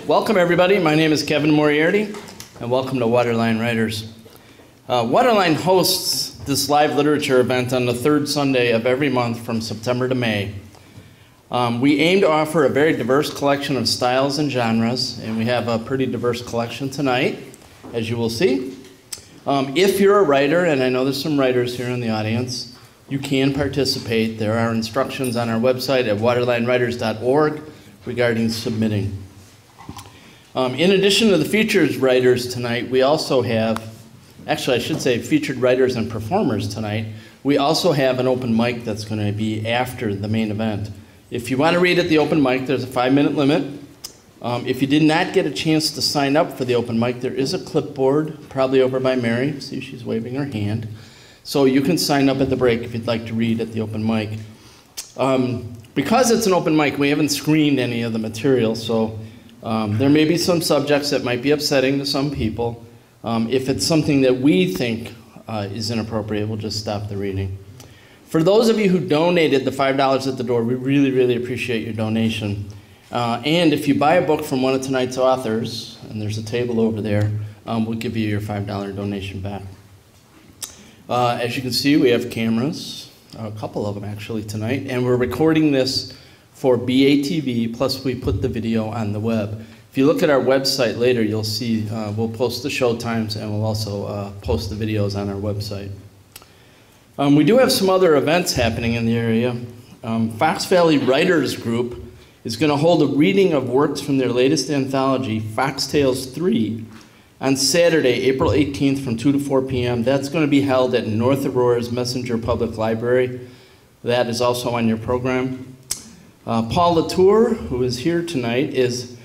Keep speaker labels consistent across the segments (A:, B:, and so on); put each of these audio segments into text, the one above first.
A: Welcome everybody. My name is Kevin Moriarty, and welcome to Waterline Writers. Waterline hosts this live literature event on the third Sunday of every month from September to May. We aim to offer a very diverse collection of styles and genres, and we have a pretty diverse collection tonight, as you will see. If you're a writer, and I know there's some writers here in the audience, you can participate. There are instructions on our website at waterlinewriters.org regarding submitting. In addition to the featured writers tonight, we also have, actually I should say featured writers and performers tonight, we also have an open mic that's going to be after the main event. If you want to read at the open mic, there's a 5-minute limit. If you did not get a chance to sign up for the open mic, there is a clipboard, probably over by Mary. See, she's waving her hand. So you can sign up at the break if you'd like to read at the open mic. Because it's an open mic, we haven't screened any of the material, so there may be some subjects that might be upsetting to some people. If it's something that we think is inappropriate, we'll just stop the reading. For those of you who donated the $5 at the door, we really, really appreciate your donation. And if you buy a book from one of tonight's authors, and there's a table over there, we'll give you your $5 donation back. As you can see, we have cameras, a couple of them actually tonight, and we're recording this for BATV, plus we put the video on the web. If you look at our website later, you'll see we'll post the show times, and we'll also post the videos on our website. We do have some other events happening in the area. Fox Valley Writers Group is going to hold a reading of works from their latest anthology, Fox Tales 3, on Saturday, April 18th from 2 to 4 p.m. That's going to be held at North Aurora's Messenger Public Library. That is also on your program. Paul Latour, who is here tonight, his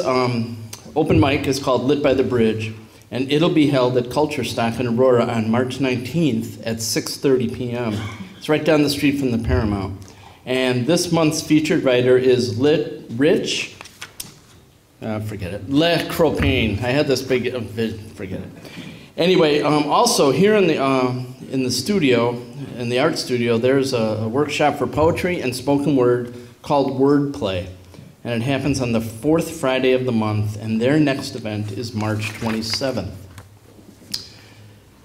A: open mic is called Lit by the Bridge, and it'll be held at Culture Stock in Aurora on March 19th at 6:30 p.m. It's right down the street from the Paramount. And this month's featured writer is Rich, forget it, Le Cropain. I had this big, forget it. Anyway, also here in the studio, in the art studio, there's a workshop for poetry and spoken word called Wordplay. And it happens on the 4th Friday of the month, and their next event is March 27th.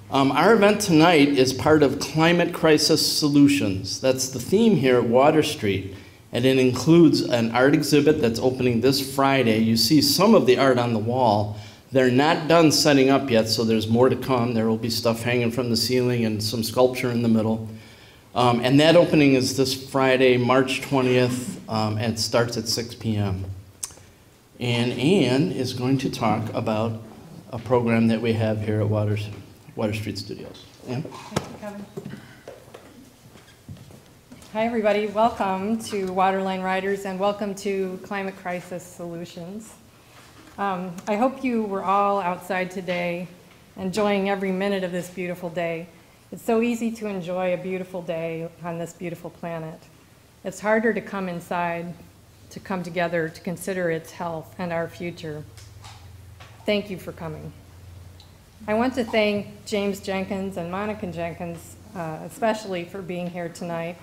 A: Our event tonight is part of Climate Crisis Solutions. That's the theme here at Water Street, and it includes an art exhibit that's opening this Friday. You see some of the art on the wall. They're not done setting up yet, so there's more to come. There will be stuff hanging from the ceiling and some sculpture in the middle. And that opening is this Friday, March 20th, and it starts at 6 p.m. And Anne is going to talk about a program that we have here at Water Street Studios. Anne?
B: Thank you, Kevin. Hi, everybody. Welcome to Waterline Writers, and welcome to Climate Crisis Solutions. I hope you were all outside today, enjoying every minute of this beautiful day. It's so easy to enjoy a beautiful day on this beautiful planet. It's harder to come inside, to come together, to consider its health and our future. Thank you for coming. I want to thank James Jenkins and Monica Jenkins, especially for being here tonight.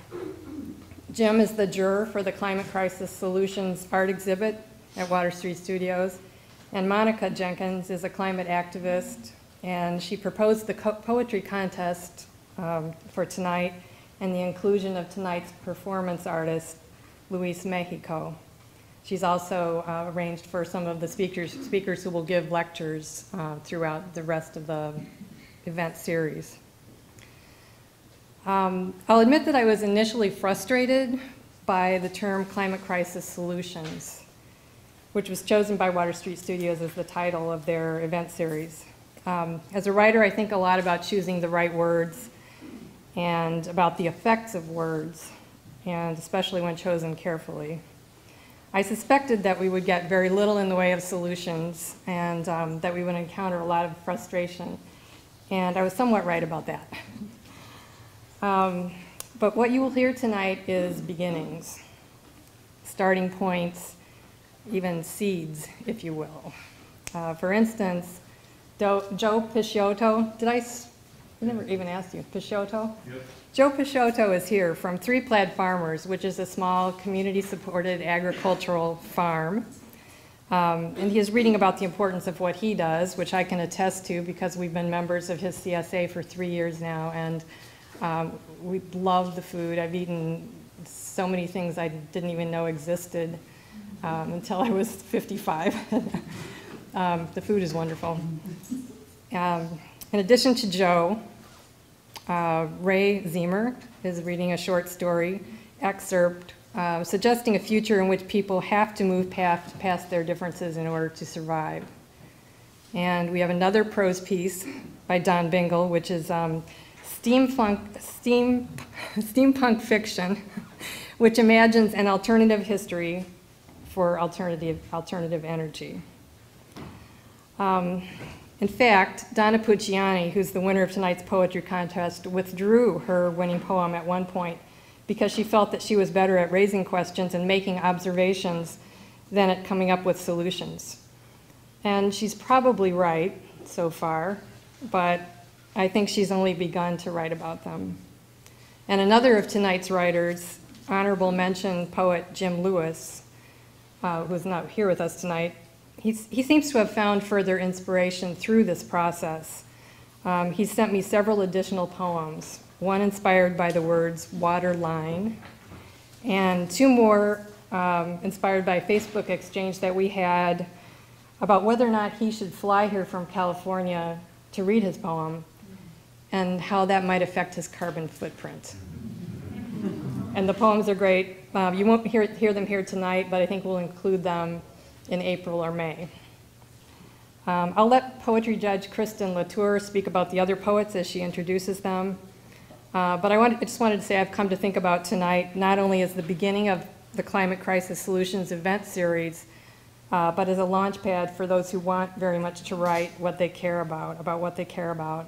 B: Jim is the juror for the Climate Crisis Solutions art exhibit at Water Street Studios, and Monica Jenkins is a climate activist, and she proposed the poetry contest for tonight and the inclusion of tonight's performance artist, Luis Mexico. She's also arranged for some of the speakers who will give lectures throughout the rest of the event series. I'll admit that I was initially frustrated by the term Climate Crisis Solutions, which was chosen by Water Street Studios as the title of their event series. As a writer, I think a lot about choosing the right words and about the effects of words, and especially when chosen carefully. I suspected that we would get very little in the way of solutions, and that we would encounter a lot of frustration, and I was somewhat right about that. But what you will hear tonight is beginnings, starting points, even seeds, if you will. For instance, Joe Picciotto, I never even asked you, Picciotto? Yep. Joe Picciotto is here from Three Plaid Farmers, which is a small community-supported agricultural farm. And he is reading about the importance of what he does, which I can attest to because we've been members of his CSA for 3 years now, and we love the food. I've eaten so many things I didn't even know existed until I was 55. The food is wonderful. In addition to Joe, Ray Zemer is reading a short story excerpt suggesting a future in which people have to move past their differences in order to survive. And we have another prose piece by Don Bingle, which is steampunk fiction, which imagines an alternative history for alternative energy. In fact, Donna Pucciani, who's the winner of tonight's poetry contest, withdrew her winning poem at one point because she felt that she was better at raising questions and making observations than at coming up with solutions. And she's probably right so far, but I think she's only begun to write about them. And another of tonight's writers, honorable mention poet Jim Lewis, who's not here with us tonight, he seems to have found further inspiration through this process. He sent me several additional poems, one inspired by the words Waterline, and two more inspired by a Facebook exchange that we had about whether or not he should fly here from California to read his poem and how that might affect his carbon footprint. And the poems are great. You won't hear them here tonight, but I think we'll include them in April or May. I'll let poetry judge Kristen Latour speak about the other poets as she introduces them. But I just wanted to say I've come to think about tonight not only as the beginning of the Climate Crisis Solutions event series, but as a launch pad for those who want very much to write what they care about what they care about.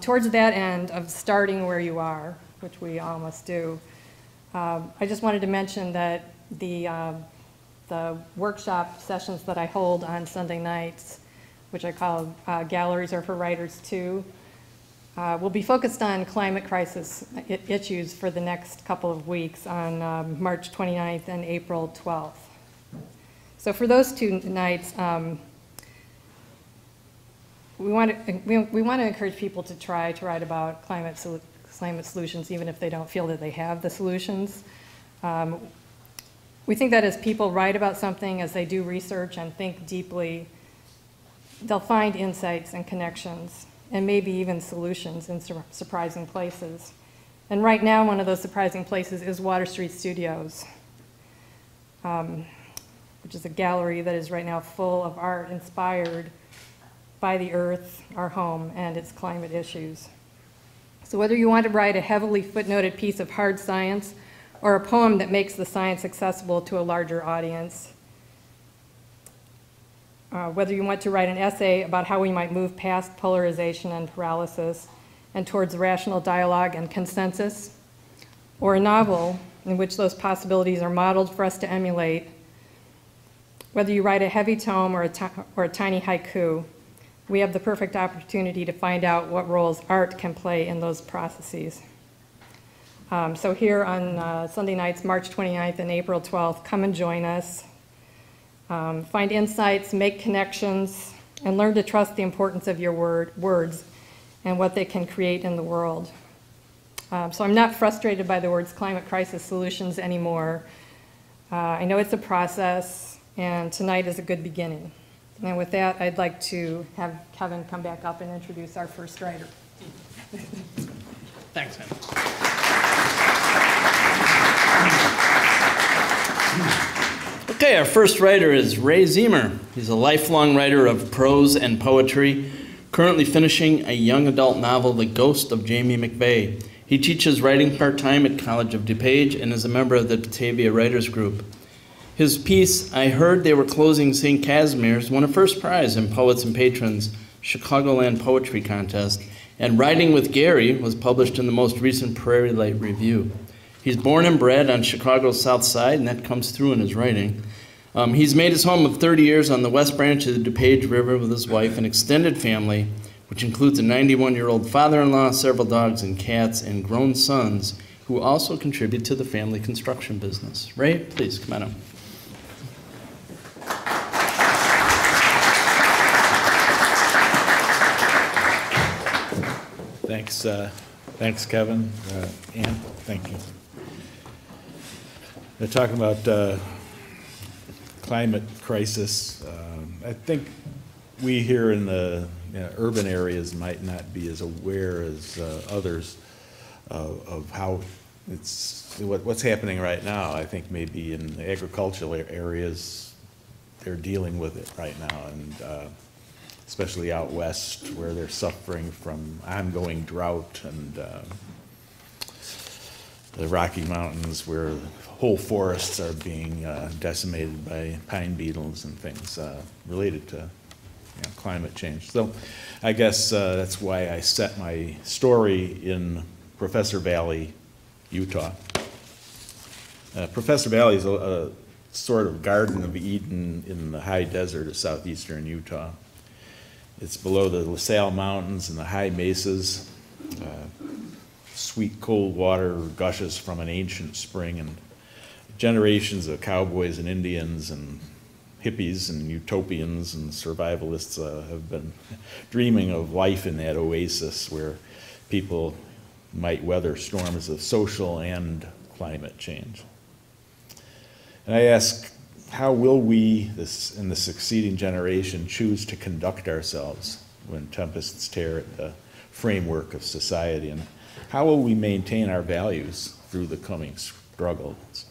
B: Towards that end of starting where you are, which we all must do, I just wanted to mention that the workshop sessions that I hold on Sunday nights, which I call Galleries Are for Writers Too, will be focused on climate crisis issues for the next couple of weeks on March 29th and April 12th. So for those two nights, we want to encourage people to try to write about climate solutions, even if they don't feel that they have the solutions. We think that as people write about something, as they do research and think deeply, they'll find insights and connections, and maybe even solutions in surprising places. And right now, one of those surprising places is Water Street Studios, which is a gallery that is right now full of art inspired by the earth, our home, and its climate issues. So whether you want to write a heavily footnoted piece of hard science or a poem that makes the science accessible to a larger audience, whether you want to write an essay about how we might move past polarization and paralysis and towards rational dialogue and consensus, or a novel in which those possibilities are modeled for us to emulate, whether you write a heavy tome or a tiny haiku, we have the perfect opportunity to find out what roles art can play in those processes. So here on Sunday nights, March 29th and April 12th, come and join us. Find insights, make connections, and learn to trust the importance of your words and what they can create in the world. So I'm not frustrated by the words climate crisis solutions anymore. I know it's a process, and tonight is a good beginning. And with that, I'd like to have Kevin come back up and introduce our first writer.
A: Thanks, man. Okay, our first writer is Ray Zemer. He's a lifelong writer of prose and poetry, currently finishing a young adult novel, The Ghost of Jamie McVeigh. He teaches writing part-time at College of DuPage and is a member of the Batavia Writers Group. His piece, I Heard They Were Closing St. Casimir's, won a first prize in Poets and Patrons Chicagoland Poetry Contest, and Writing with Gary was published in the most recent Prairie Light Review. He's born and bred on Chicago's South Side, and that comes through in his writing. He's made his home of 30 years on the West Branch of the DuPage River with his wife and extended family, which includes a 91-year-old father-in-law, several dogs and cats, and grown sons, who also contribute to the family construction business. Ray, please come on up.
C: Thanks, Kevin. Ann, thank you. They're talking about climate crisis. I think we here in the urban areas might not be as aware as others of how what's happening right now. I think maybe in the agricultural areas, they're dealing with it right now, and especially out west where they're suffering from ongoing drought, and the Rocky Mountains where whole forests are being decimated by pine beetles and things related to climate change. So I guess that's why I set my story in Professor Valley, Utah. Professor Valley is a sort of Garden of Eden in the high desert of southeastern Utah. It's below the LaSalle Mountains and the high mesas. Sweet cold water gushes from an ancient spring, and generations of cowboys and Indians and hippies and utopians and survivalists have been dreaming of life in that oasis where people might weather storms of social and climate change. And I ask, how will we, in the succeeding generation, choose to conduct ourselves when tempests tear at the framework of society? And how will we maintain our values through the coming struggles?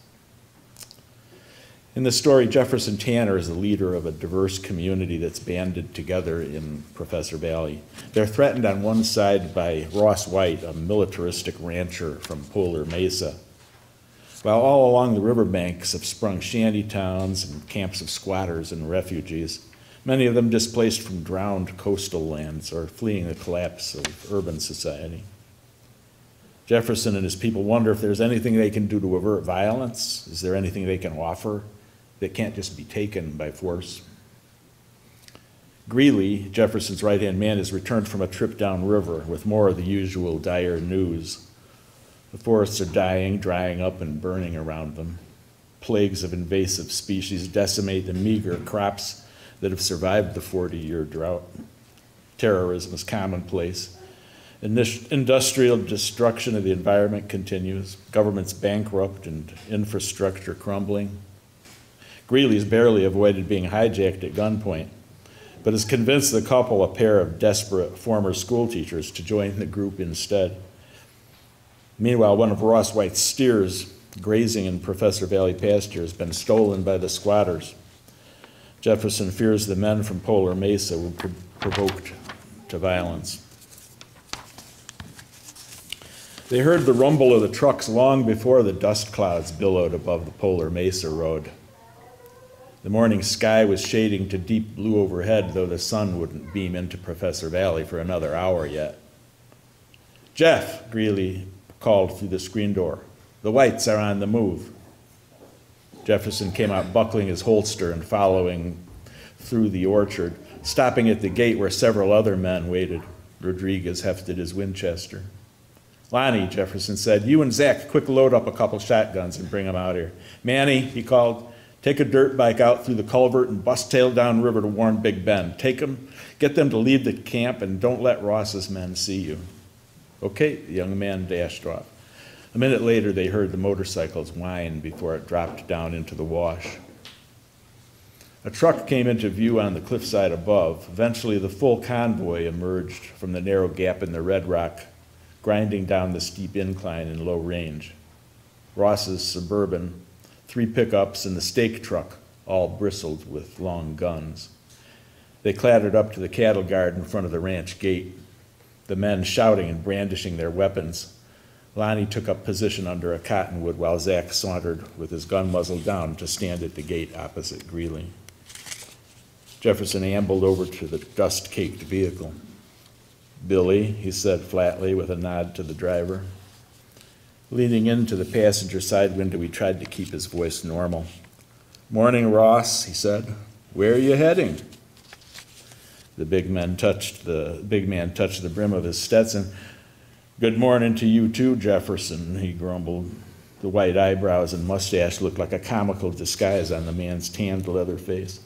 C: In the story, Jefferson Tanner is the leader of a diverse community that's banded together in Professor Valley. They're threatened on one side by Ross White, a militaristic rancher from Polar Mesa, while all along the riverbanks have sprung shanty towns and camps of squatters and refugees, many of them displaced from drowned coastal lands or fleeing the collapse of urban society. Jefferson and his people wonder if there's anything they can do to avert violence. Is there anything they can offer that can't just be taken by force? Greeley, Jefferson's right-hand man, has returned from a trip downriver with more of the usual dire news. The forests are dying, drying up, and burning around them. Plagues of invasive species decimate the meager crops that have survived the 40-year drought. Terrorism is commonplace. Industrial destruction of the environment continues. Governments bankrupt and infrastructure crumbling. Greeley's barely avoided being hijacked at gunpoint, but has convinced the couple, a pair of desperate former school teachers, to join the group instead. Meanwhile, one of Ross White's steers grazing in Professor Valley pasture has been stolen by the squatters. Jefferson fears the men from Polar Mesa will be provoked to violence. They heard the rumble of the trucks long before the dust clouds billowed above the Polar Mesa road. The morning sky was shading to deep blue overhead, though the sun wouldn't beam into Professor Valley for another hour yet. "Jeff," Greeley called through the screen door, "the Whites are on the move." Jefferson came out buckling his holster and following through the orchard, stopping at the gate where several other men waited. Rodriguez hefted his Winchester. "Lonnie," Jefferson said, "you and Zach quick load up a couple shotguns and bring them out here. Manny," he called, "take a dirt bike out through the culvert and bust tail down river to warn Big Ben. Take them, get them to leave the camp, and don't let Ross's men see you." "Okay," the young man dashed off. A minute later, they heard the motorcycles whine before it dropped down into the wash. A truck came into view on the cliffside above. Eventually, the full convoy emerged from the narrow gap in the red rock, grinding down the steep incline in low range. Ross's Suburban, 3 pickups, and the stake truck all bristled with long guns. They clattered up to the cattle guard in front of the ranch gate, the men shouting and brandishing their weapons. Lonnie took up position under a cottonwood while Zach sauntered with his gun muzzle down to stand at the gate opposite Greeley. Jefferson ambled over to the dust-caked vehicle. "Billy," he said flatly with a nod to the driver. Leaning into the passenger side window, he tried to keep his voice normal. "Morning, Ross," he said. "Where are you heading?" The big man touched the brim of his Stetson. "Good morning to you too, Jefferson," he grumbled. The white eyebrows and mustache looked like a comical disguise on the man's tanned leather face.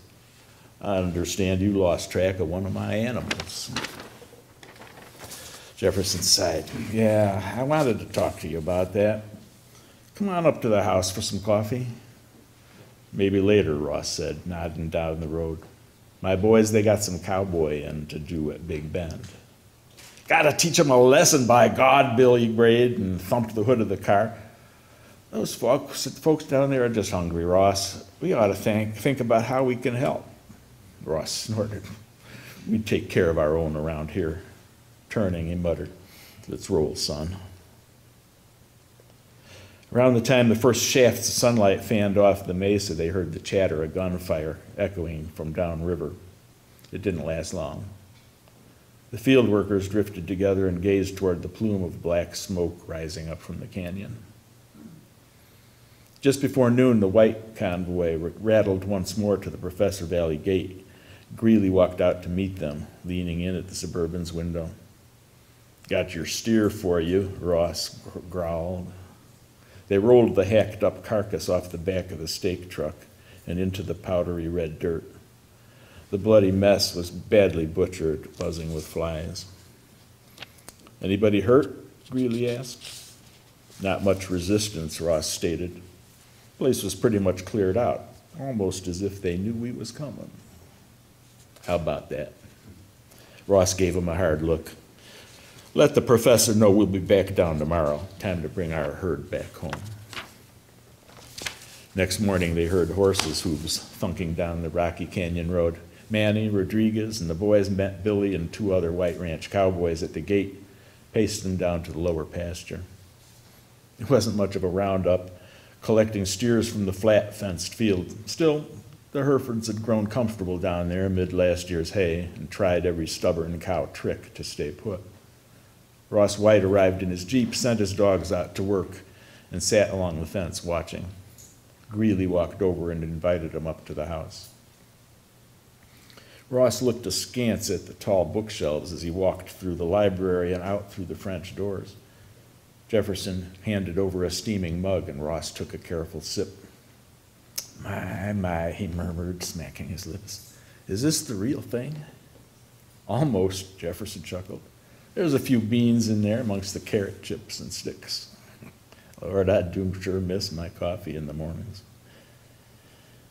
C: "I understand you lost track of one of my animals." Jefferson sighed. Yeah, I wanted to talk to you about that. Come on up to the house for some coffee. Maybe later, Ross said, nodding down the road. My boys, they got some cowboying to do at Big Bend. Gotta teach 'em a lesson, by God, Billy brayed and thumped the hood of the car. Those folks down there are just hungry, Ross. We ought to think about how we can help. Ross snorted. We take care of our own around here. Turning, he muttered, let's roll, son. Around the time the first shafts of sunlight fanned off the mesa, they heard the chatter of gunfire echoing from downriver. It didn't last long. The field workers drifted together and gazed toward the plume of black smoke rising up from the canyon. Just before noon, the white convoy rattled once more to the Professor Valley gate. Greeley walked out to meet them, leaning in at the Suburban's window. Got your steer for you, Ross growled. They rolled the hacked-up carcass off the back of the stake truck and into the powdery red dirt. The bloody mess was badly butchered, buzzing with flies. Anybody hurt? Greeley asked. Not much resistance, Ross stated. The place was pretty much cleared out, almost as if they knew we was coming. How about that? Ross gave him a hard look. Let the professor know we'll be back down tomorrow. Time to bring our herd back home. Next morning, they heard horses' hooves thunking down the Rocky Canyon Road. Manny, Rodriguez, and the boys met Billy and 2 other White Ranch cowboys at the gate, paced them down to the lower pasture. It wasn't much of a roundup, collecting steers from the flat fenced field. Still, the Herefords had grown comfortable down there amid last year's hay and tried every stubborn cow trick to stay put. Ross White arrived in his Jeep, sent his dogs out to work, and sat along the fence watching. Greeley walked over and invited him up to the house. Ross looked askance at the tall bookshelves as he walked through the library and out through the French doors. Jefferson handed over a steaming mug, and Ross took a careful sip. My, he murmured, smacking his lips. Is this the real thing? Almost, Jefferson chuckled. There's a few beans in there amongst the carrot chips and sticks. Lord, I do sure miss my coffee in the mornings.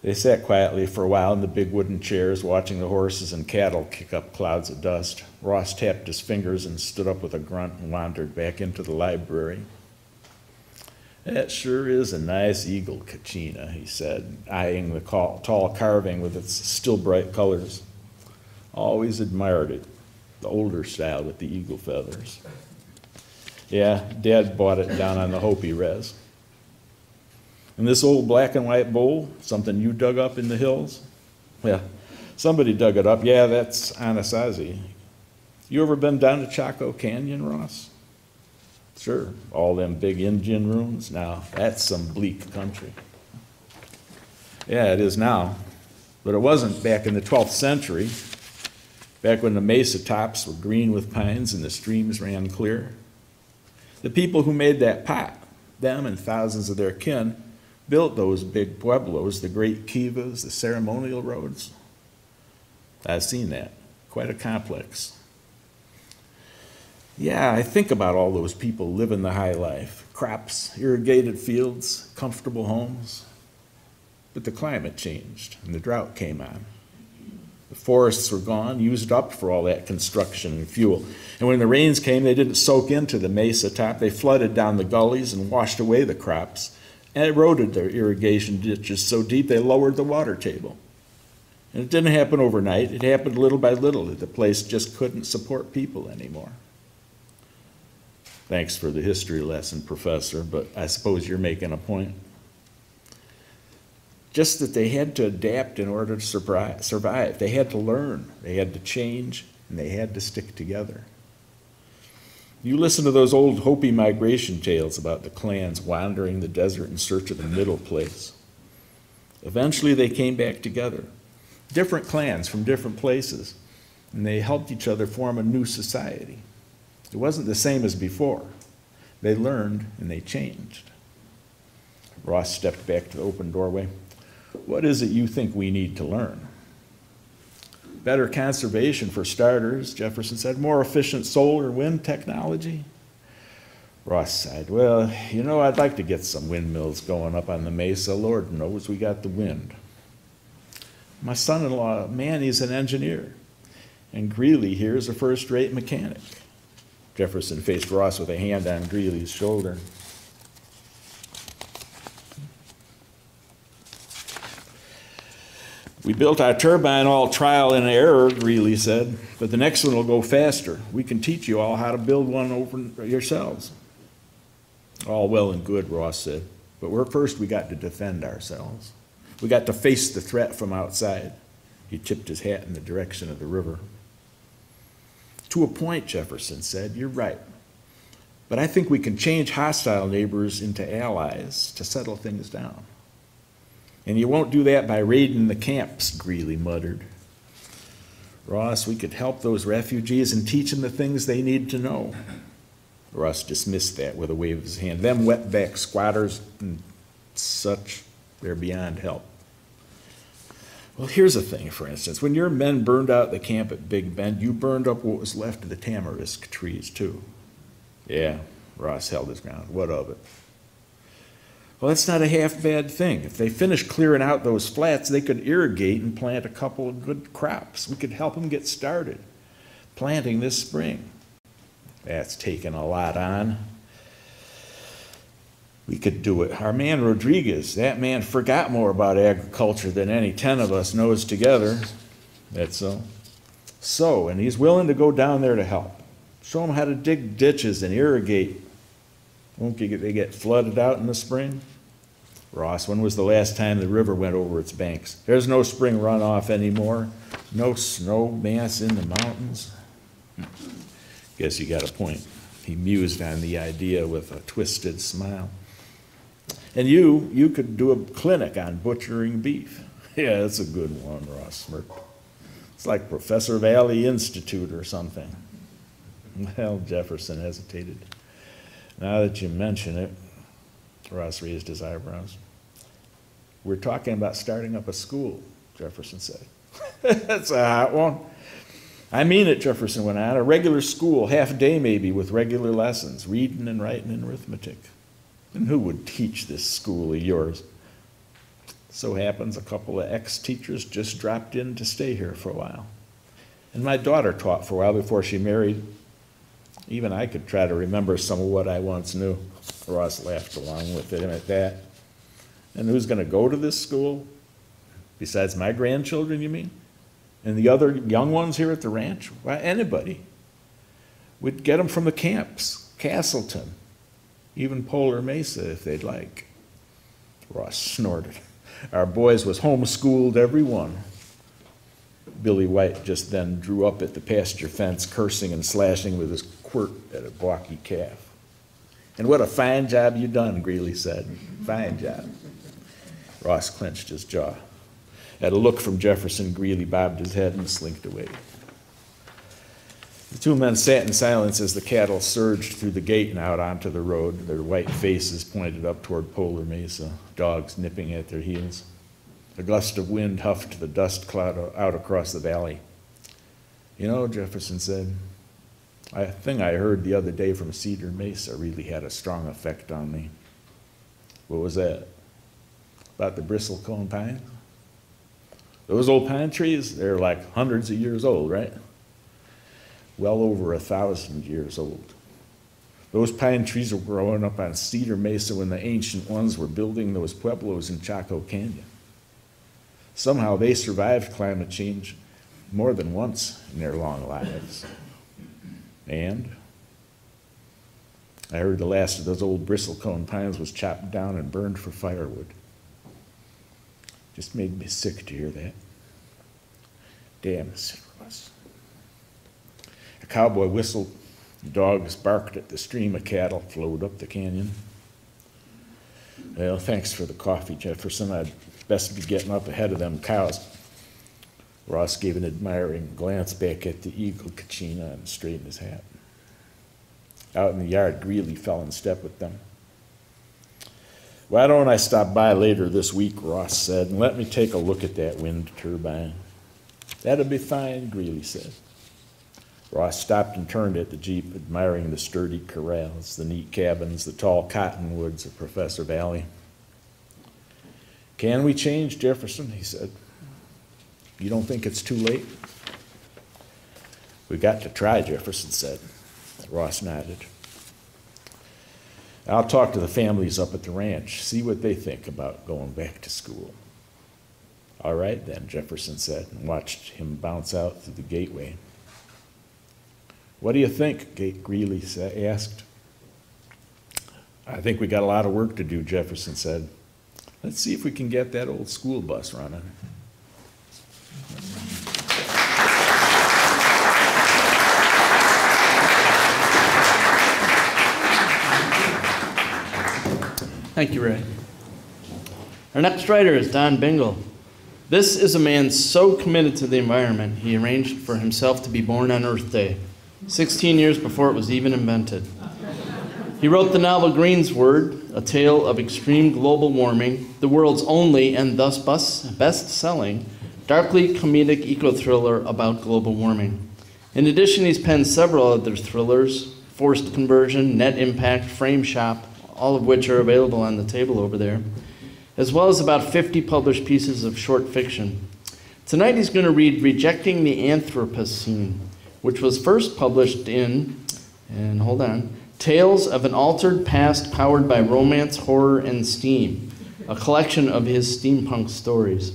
C: They sat quietly for a while in the big wooden chairs, watching the horses and cattle kick up clouds of dust. Ross tapped his fingers and stood up with a grunt and wandered back into the library. That sure is a nice eagle kachina, he said, eyeing the tall carving with its still bright colors. Always admired it, the older style with the eagle feathers. Yeah, Dad bought it down on the Hopi res. And this old black and white bowl, something you dug up in the hills? Well, somebody dug it up. Yeah, that's Anasazi. You ever been down to Chaco Canyon, Ross? Sure, all them big Indian ruins. Now, that's some bleak country. Yeah, it is now. But it wasn't back in the 12th century, back when the mesa tops were green with pines and the streams ran clear. The people who made that pot, them and thousands of their kin, built those big pueblos, the great kivas, the ceremonial roads. I've seen that. Quite a complex. Yeah, I think about all those people living the high life. Crops, irrigated fields, comfortable homes. But the climate changed and the drought came on. The forests were gone, used up for all that construction and fuel. And when the rains came, they didn't soak into the mesa top. They flooded down the gullies and washed away the crops and eroded their irrigation ditches so deep they lowered the water table. And it didn't happen overnight. It happened little by little. The place just couldn't support people anymore. Thanks for the history lesson, Professor, but I suppose you're making a point. Just that they had to adapt in order to survive. They had to learn, they had to change, and they had to stick together. You listen to those old Hopi migration tales about the clans wandering the desert in search of the middle place. Eventually they came back together, different clans from different places, and they helped each other form a new society. It wasn't the same as before. They learned and they changed. Ross stepped back to the open doorway. What is it you think we need to learn? Better conservation for starters, Jefferson said. More efficient solar wind technology. Ross sighed. Well, you know, I'd like to get some windmills going up on the mesa. Lord knows we got the wind. My son-in-law, Manny's an engineer, and Greeley here is a first-rate mechanic. Jefferson faced Ross with a hand on Greeley's shoulder. We built our turbine all trial and error, Greeley said, but the next one will go faster. We can teach you all how to build one over yourselves. All well and good, Ross said, but first we got to defend ourselves. We got to face the threat from outside. He tipped his hat in the direction of the river. To a point, Jefferson said, you're right. But I think we can change hostile neighbors into allies to settle things down. And you won't do that by raiding the camps, Greeley muttered. Ross, we could help those refugees and teach them the things they need to know. Ross dismissed that with a wave of his hand. Them wetback squatters and such, they're beyond help. Well, here's the thing, for instance. When your men burned out the camp at Big Bend, you burned up what was left of the tamarisk trees, too. Yeah, Ross held his ground. What of it? Well, that's not a half bad thing. If they finish clearing out those flats, they could irrigate and plant a couple of good crops. We could help them get started planting this spring. That's taken a lot on. We could do it. Our man Rodriguez, that man forgot more about agriculture than any 10 of us knows together. That's so. And he's willing to go down there to help. Show them how to dig ditches and irrigate. Won't they get flooded out in the spring? Ross, when was the last time the river went over its banks? There's no spring runoff anymore. No snow mass in the mountains. Guess you got a point. He mused on the idea with a twisted smile. And you could do a clinic on butchering beef. Yeah, that's a good one, Ross smirked. It's like Professor Valley Institute or something. Well, Jefferson hesitated. Now that you mention it, Ross raised his eyebrows. We're talking about starting up a school, Jefferson said. That's a hot one. I mean it, Jefferson went on. A regular school, half a day maybe, with regular lessons, reading and writing and arithmetic. And who would teach this school of yours? So happens a couple of ex-teachers just dropped in to stay here for a while. And my daughter taught for a while before she married. Even I could try to remember some of what I once knew. Ross laughed along with him at that. And who's going to go to this school? Besides my grandchildren, you mean? And the other young ones here at the ranch? Why, anybody. We'd get them from the camps, Castleton, even Polar Mesa if they'd like. Ross snorted. Our boys was homeschooled, every one. Billy White just then drew up at the pasture fence, cursing and slashing with his quirt at a balky calf. And what a fine job you done, Greeley said. Fine job. Ross clenched his jaw. At a look from Jefferson, Greeley bobbed his head and slinked away. The two men sat in silence as the cattle surged through the gate and out onto the road, their white faces pointed up toward Polar Mesa, dogs nipping at their heels. A gust of wind huffed the dust cloud out across the valley. You know, Jefferson said, a thing I heard the other day from Cedar Mesa really had a strong effect on me. What was that? About the bristlecone pines? Those old pine trees, they're like hundreds of years old, right? Well over 1,000 years old. Those pine trees were growing up on Cedar Mesa when the ancient ones were building those pueblos in Chaco Canyon. Somehow they survived climate change more than once in their long lives. And I heard the last of those old bristlecone pines was chopped down and burned for firewood. Just made me sick to hear that. Damn, it was. A cowboy whistled. Dogs barked at the stream of cattle flowed up the canyon. Well, thanks for the coffee, Jefferson. I'd best be getting up ahead of them cows. Ross gave an admiring glance back at the eagle kachina and straightened his hat. Out in the yard, Greeley fell in step with them. Why don't I stop by later this week, Ross said, and let me take a look at that wind turbine. That'll be fine, Greeley said. Ross stopped and turned at the Jeep, admiring the sturdy corrals, the neat cabins, the tall cottonwoods of Professor Valley. Can we change, Jefferson? He said. You don't think it's too late? We got to try, Jefferson said. Ross nodded. I'll talk to the families up at the ranch, see what they think about going back to school. All right then, Jefferson said, and watched him bounce out through the gateway. What do you think? Greeley asked. I think we got a lot of work to do, Jefferson said. Let's see if we can get that old school bus running.
A: Thank you, Ray. Our next writer is Don Bingle. This is a man so committed to the environment, he arranged for himself to be born on Earth Day, 16 years before it was even invented. He wrote the novel Greensward, a tale of extreme global warming, the world's only and thus best-selling, darkly comedic eco-thriller about global warming. In addition, he's penned several other thrillers, Forced Conversion, Net Impact, Frame Shop, all of which are available on the table over there, as well as about 50 published pieces of short fiction. Tonight he's going to read Rejecting the Anthropocene, which was first published in, and hold on, Tales of an Altered Past Powered by Romance, Horror, and Steam, a collection of his steampunk stories.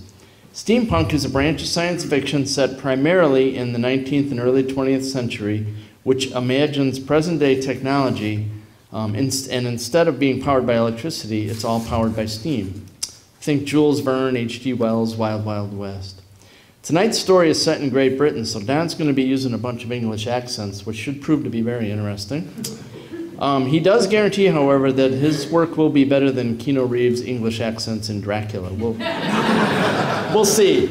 A: Steampunk is a branch of science fiction set primarily in the 19th and early 20th century, which imagines present-day technology, and instead of being powered by electricity, it's all powered by steam. Think Jules Verne, H.G. Wells' Wild Wild West. Tonight's story is set in Great Britain, so Don's going to be using a bunch of English accents, which should prove to be very interesting. He does guarantee, however, that his work will be better than Keanu Reeves' English accents in Dracula. We'll see.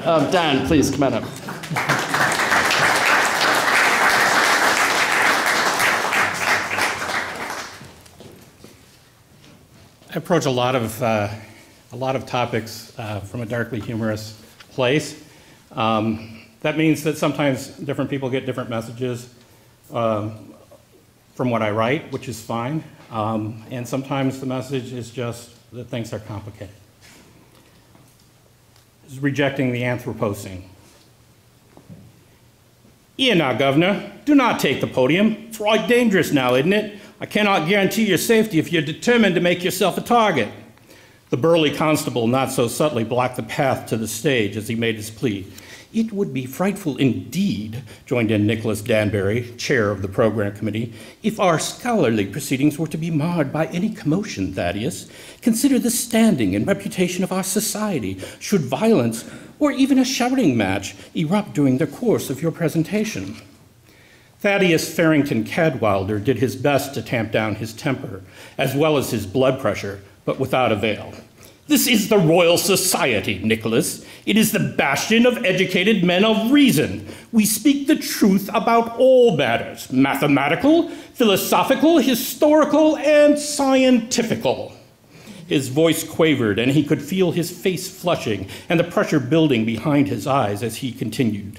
A: Don, please come on up.
D: I approach a lot of topics from a darkly humorous place. That means that sometimes different people get different messages from what I write, which is fine. And sometimes the message is just that things are complicated. It's Rejecting the Anthropocene. Here now, Governor, do not take the podium. It's right dangerous now, isn't it? I cannot guarantee your safety if you're determined to make yourself a target. The burly constable not so subtly blocked the path to the stage as he made his plea. It would be frightful indeed, joined in Nicholas Danbury, chair of the program committee, if our scholarly proceedings were to be marred by any commotion, Thaddeus. Consider the standing and reputation of our society should violence or even a shouting match erupt during the course of your presentation. Thaddeus Farrington Cadwalder did his best to tamp down his temper, as well as his blood pressure, but without avail. This is the Royal Society, Nicholas. It is the bastion of educated men of reason. We speak the truth about all matters, mathematical, philosophical, historical, and scientifical. His voice quavered, and he could feel his face flushing and the pressure building behind his eyes as he continued.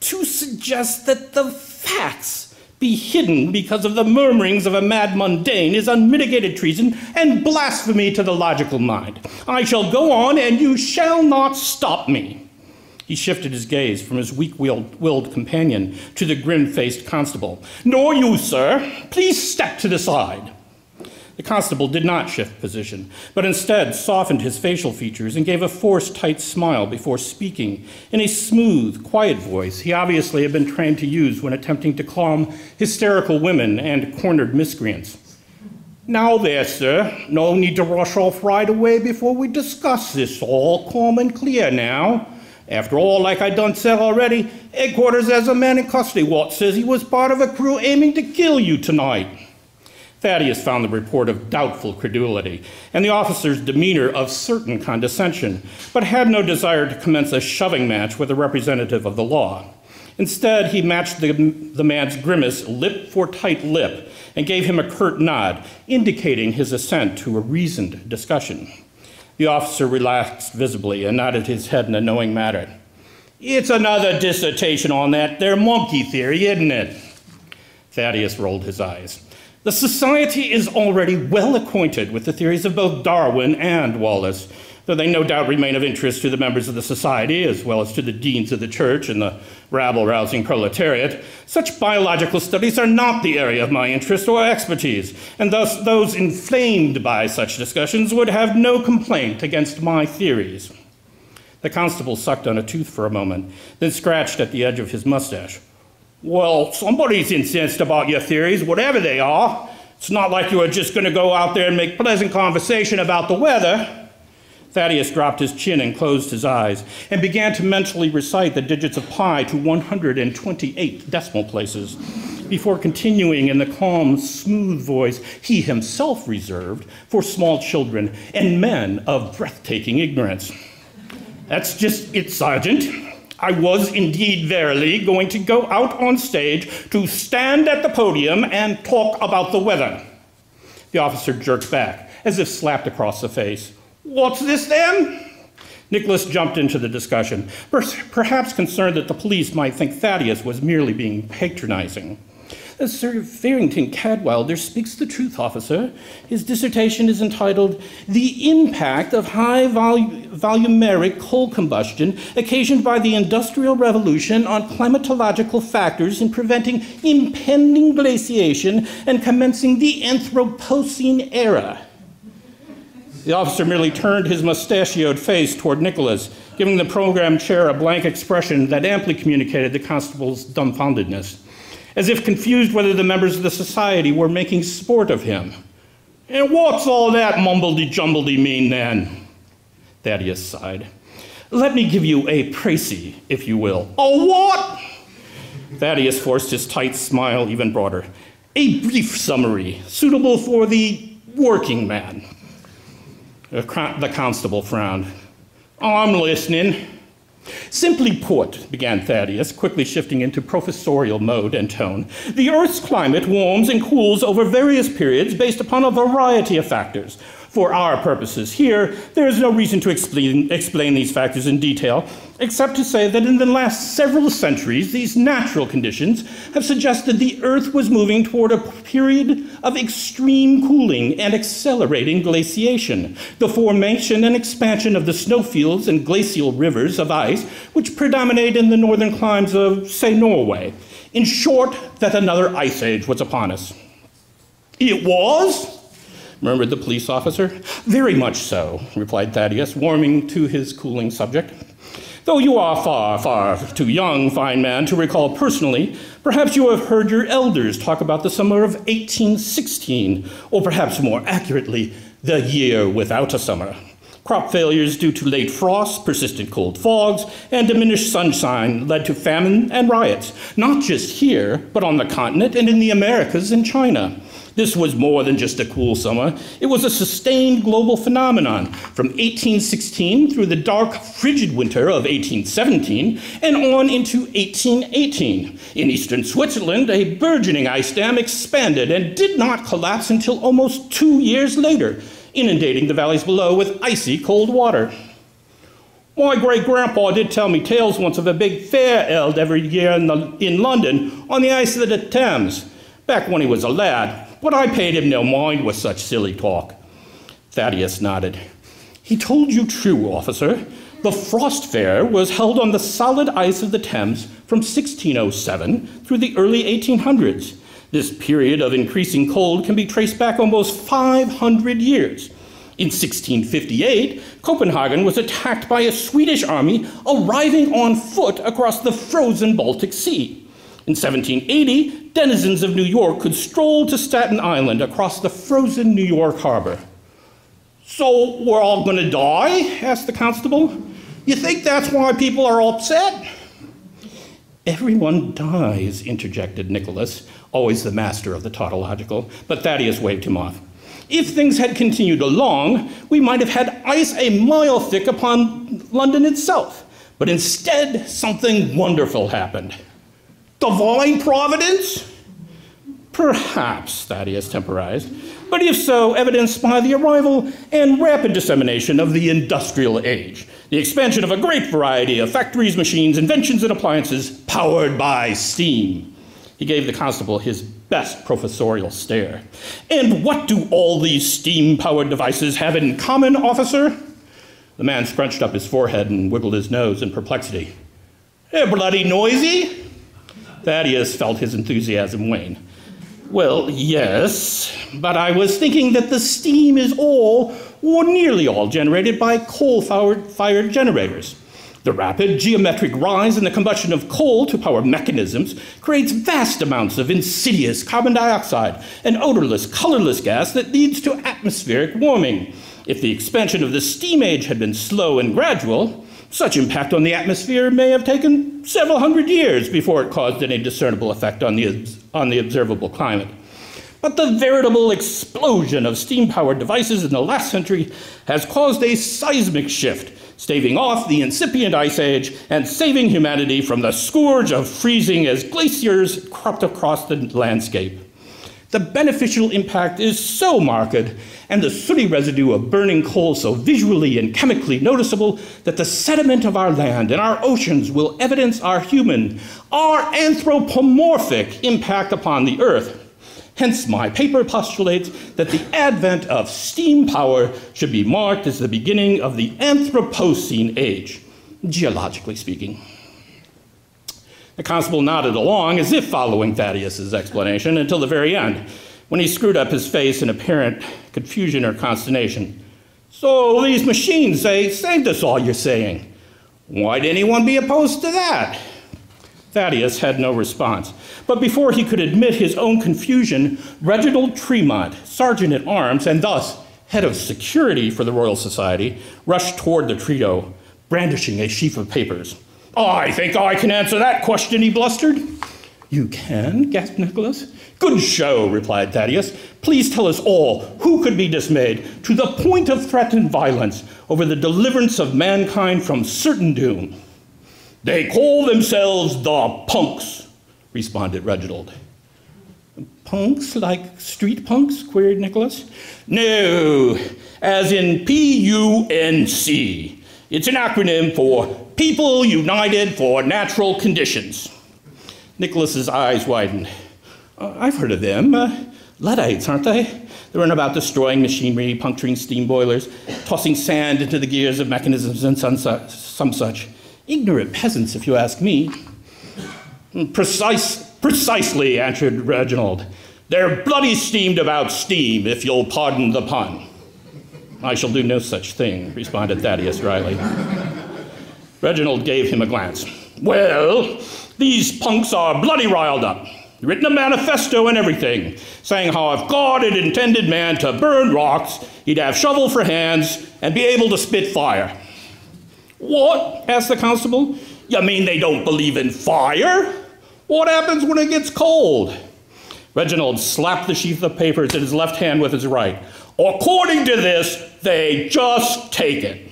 D: To suggest that the facts be hidden because of the murmurings of a mad mundane is unmitigated treason and blasphemy to the logical mind. I shall go on, and you shall not stop me. He shifted his gaze from his weak-willed companion to the grim-faced constable. Nor you, sir. Please step to the side. The constable did not shift position, but instead softened his facial features and gave a forced, tight smile before speaking in a smooth, quiet voice he obviously had been trained to use when attempting to calm hysterical women and cornered miscreants. Now there, sir, no need to rush off right away before we discuss this. All calm and clear now. After all, like I done said already, headquarters has a man in custody what says he was part of a crew aiming to kill you tonight. Thaddeus found the report of doubtful credulity, and the officer's demeanor of certain condescension, but had no desire to commence a shoving match with a representative of the law. Instead, he matched the man's grimace lip for tight lip and gave him a curt nod, indicating his assent to a reasoned discussion. The officer relaxed visibly and nodded his head in a knowing manner. It's another dissertation on that there monkey theory, isn't it? Thaddeus rolled his eyes. The Society is already well acquainted with the theories of both Darwin and Wallace, though they no doubt remain of interest to the members of the Society, as well as to the deans of the church and the rabble-rousing proletariat. Such biological studies are not the area of my interest or expertise, and thus those inflamed by such discussions would have no complaint against my theories. The constable sucked on a tooth for a moment, then scratched at the edge of his mustache. Well, somebody's incensed about your theories, whatever they are. It's not like you are just going to go out there and make pleasant conversation about the weather. Thaddeus dropped his chin and closed his eyes and began to mentally recite the digits of pi to 128 decimal places before continuing in the calm, smooth voice he himself reserved for small children and men of breathtaking ignorance. That's just it, Sergeant. I was indeed verily going to go out on stage to stand at the podium and talk about the weather. The officer jerked back, as if slapped across the face. What's this then? Nicholas jumped into the discussion, perhaps concerned that the police might think Thaddeus was merely being patronizing. Sir Farrington Cadwalader speaks the truth, officer. His dissertation is entitled The Impact of High Volumeric Coal Combustion Occasioned by the Industrial Revolution on Climatological Factors in Preventing Impending Glaciation and Commencing the Anthropocene Era. The officer merely turned his mustachioed face toward Nicholas, giving the program chair a blank expression that amply communicated the constable's dumbfoundedness, as if confused whether the members of the society were making sport of him. And what's all that mumbledy-jumbledy mean, then? Thaddeus sighed. Let me give you a précis, if you will. A what? Thaddeus forced his tight smile even broader. A brief summary, suitable for the working man. The constable frowned. I'm listening. Simply put, began Thaddeus, quickly shifting into professorial mode and tone, the Earth's climate warms and cools over various periods based upon a variety of factors. For our purposes here, there is no reason to explain these factors in detail, except to say that in the last several centuries, these natural conditions have suggested the Earth was moving toward a period of extreme cooling and accelerating glaciation, the formation and expansion of the snowfields and glacial rivers of ice which predominate in the northern climes of, say, Norway. In short, that another ice age was upon us. It was? Murmured the police officer. Very much so, replied Thaddeus, warming to his cooling subject. Though you are far, far too young, fine man, to recall personally, perhaps you have heard your elders talk about the summer of 1816, or perhaps more accurately, the year without a summer. Crop failures due to late frosts, persistent cold fogs, and diminished sunshine led to famine and riots, not just here, but on the continent and in the Americas and China. This was more than just a cool summer. It was a sustained global phenomenon from 1816 through the dark, frigid winter of 1817 and on into 1818. In eastern Switzerland, a burgeoning ice dam expanded and did not collapse until almost 2 years later, inundating the valleys below with icy cold water. My great-grandpa did tell me tales once of a big fair held every year in London on the ice of the Thames, back when he was a lad. But I paid him no mind with such silly talk. Thaddeus nodded. He told you true, officer. The Frost Fair was held on the solid ice of the Thames from 1607 through the early 1800s. This period of increasing cold can be traced back almost 500 years. In 1658, Copenhagen was attacked by a Swedish army arriving on foot across the frozen Baltic Sea. In 1780, denizens of New York could stroll to Staten Island across the frozen New York harbor. So we're all going to die? Asked the constable. You think that's why people are upset? Everyone dies, interjected Nicholas, always the master of the tautological, but Thaddeus waved him off. If things had continued along, we might have had ice a mile thick upon London itself. But instead, something wonderful happened. Divine providence? Perhaps, Thaddeus temporized, but if so, evidenced by the arrival and rapid dissemination of the industrial age, the expansion of a great variety of factories, machines, inventions, and appliances powered by steam. He gave the constable his best professorial stare. And what do all these steam-powered devices have in common, officer? The man scrunched up his forehead and wiggled his nose in perplexity. They're bloody noisy. Thaddeus felt his enthusiasm wane. Well, yes, but I was thinking that the steam is all, or nearly all, generated by coal-fired generators. The rapid geometric rise in the combustion of coal to power mechanisms creates vast amounts of insidious carbon dioxide, an odorless, colorless gas that leads to atmospheric warming. If the expansion of the steam age had been slow and gradual, such impact on the atmosphere may have taken several hundred years before it caused any discernible effect on the observable climate. But the veritable explosion of steam-powered devices in the last century has caused a seismic shift, staving off the incipient ice age and saving humanity from the scourge of freezing as glaciers crept across the landscape. The beneficial impact is so marked, and the sooty residue of burning coal so visually and chemically noticeable, that the sediment of our land and our oceans will evidence our human, our anthropomorphic impact upon the earth. Hence, my paper postulates that the advent of steam power should be marked as the beginning of the Anthropocene age, geologically speaking. The constable nodded along as if following Thaddeus's explanation until the very end, when he screwed up his face in apparent confusion or consternation. So these machines, they saved us all, you're saying? Why'd anyone be opposed to that? Thaddeus had no response, but before he could admit his own confusion, Reginald Tremont, sergeant at arms and thus head of security for the Royal Society, rushed toward the trio, brandishing a sheaf of papers. I think I can answer that question, he blustered. You can, gasped Nicholas. Good show, replied Thaddeus. Please tell us all who could be dismayed to the point of threatened violence over the deliverance of mankind from certain doom. They call themselves the punks, responded Reginald. Punks, like street punks? Queried Nicholas. No, as in P-U-N-C. It's an acronym for People United for Natural Conditions. Nicholas's eyes widened. I've heard of them. Luddites, aren't they? They run about destroying machinery, puncturing steam boilers, tossing sand into the gears of mechanisms and some such. Ignorant peasants, if you ask me. Precisely, answered Reginald. They're bloody steamed about steam, if you'll pardon the pun. I shall do no such thing, responded Thaddeus dryly. Reginald gave him a glance. Well, these punks are bloody riled up. Written a manifesto and everything, saying how if God had intended man to burn rocks, he'd have shovel for hands and be able to spit fire. What? Asked the constable. You mean they don't believe in fire? What happens when it gets cold? Reginald slapped the sheaf of papers in his left hand with his right. According to this, they just take it.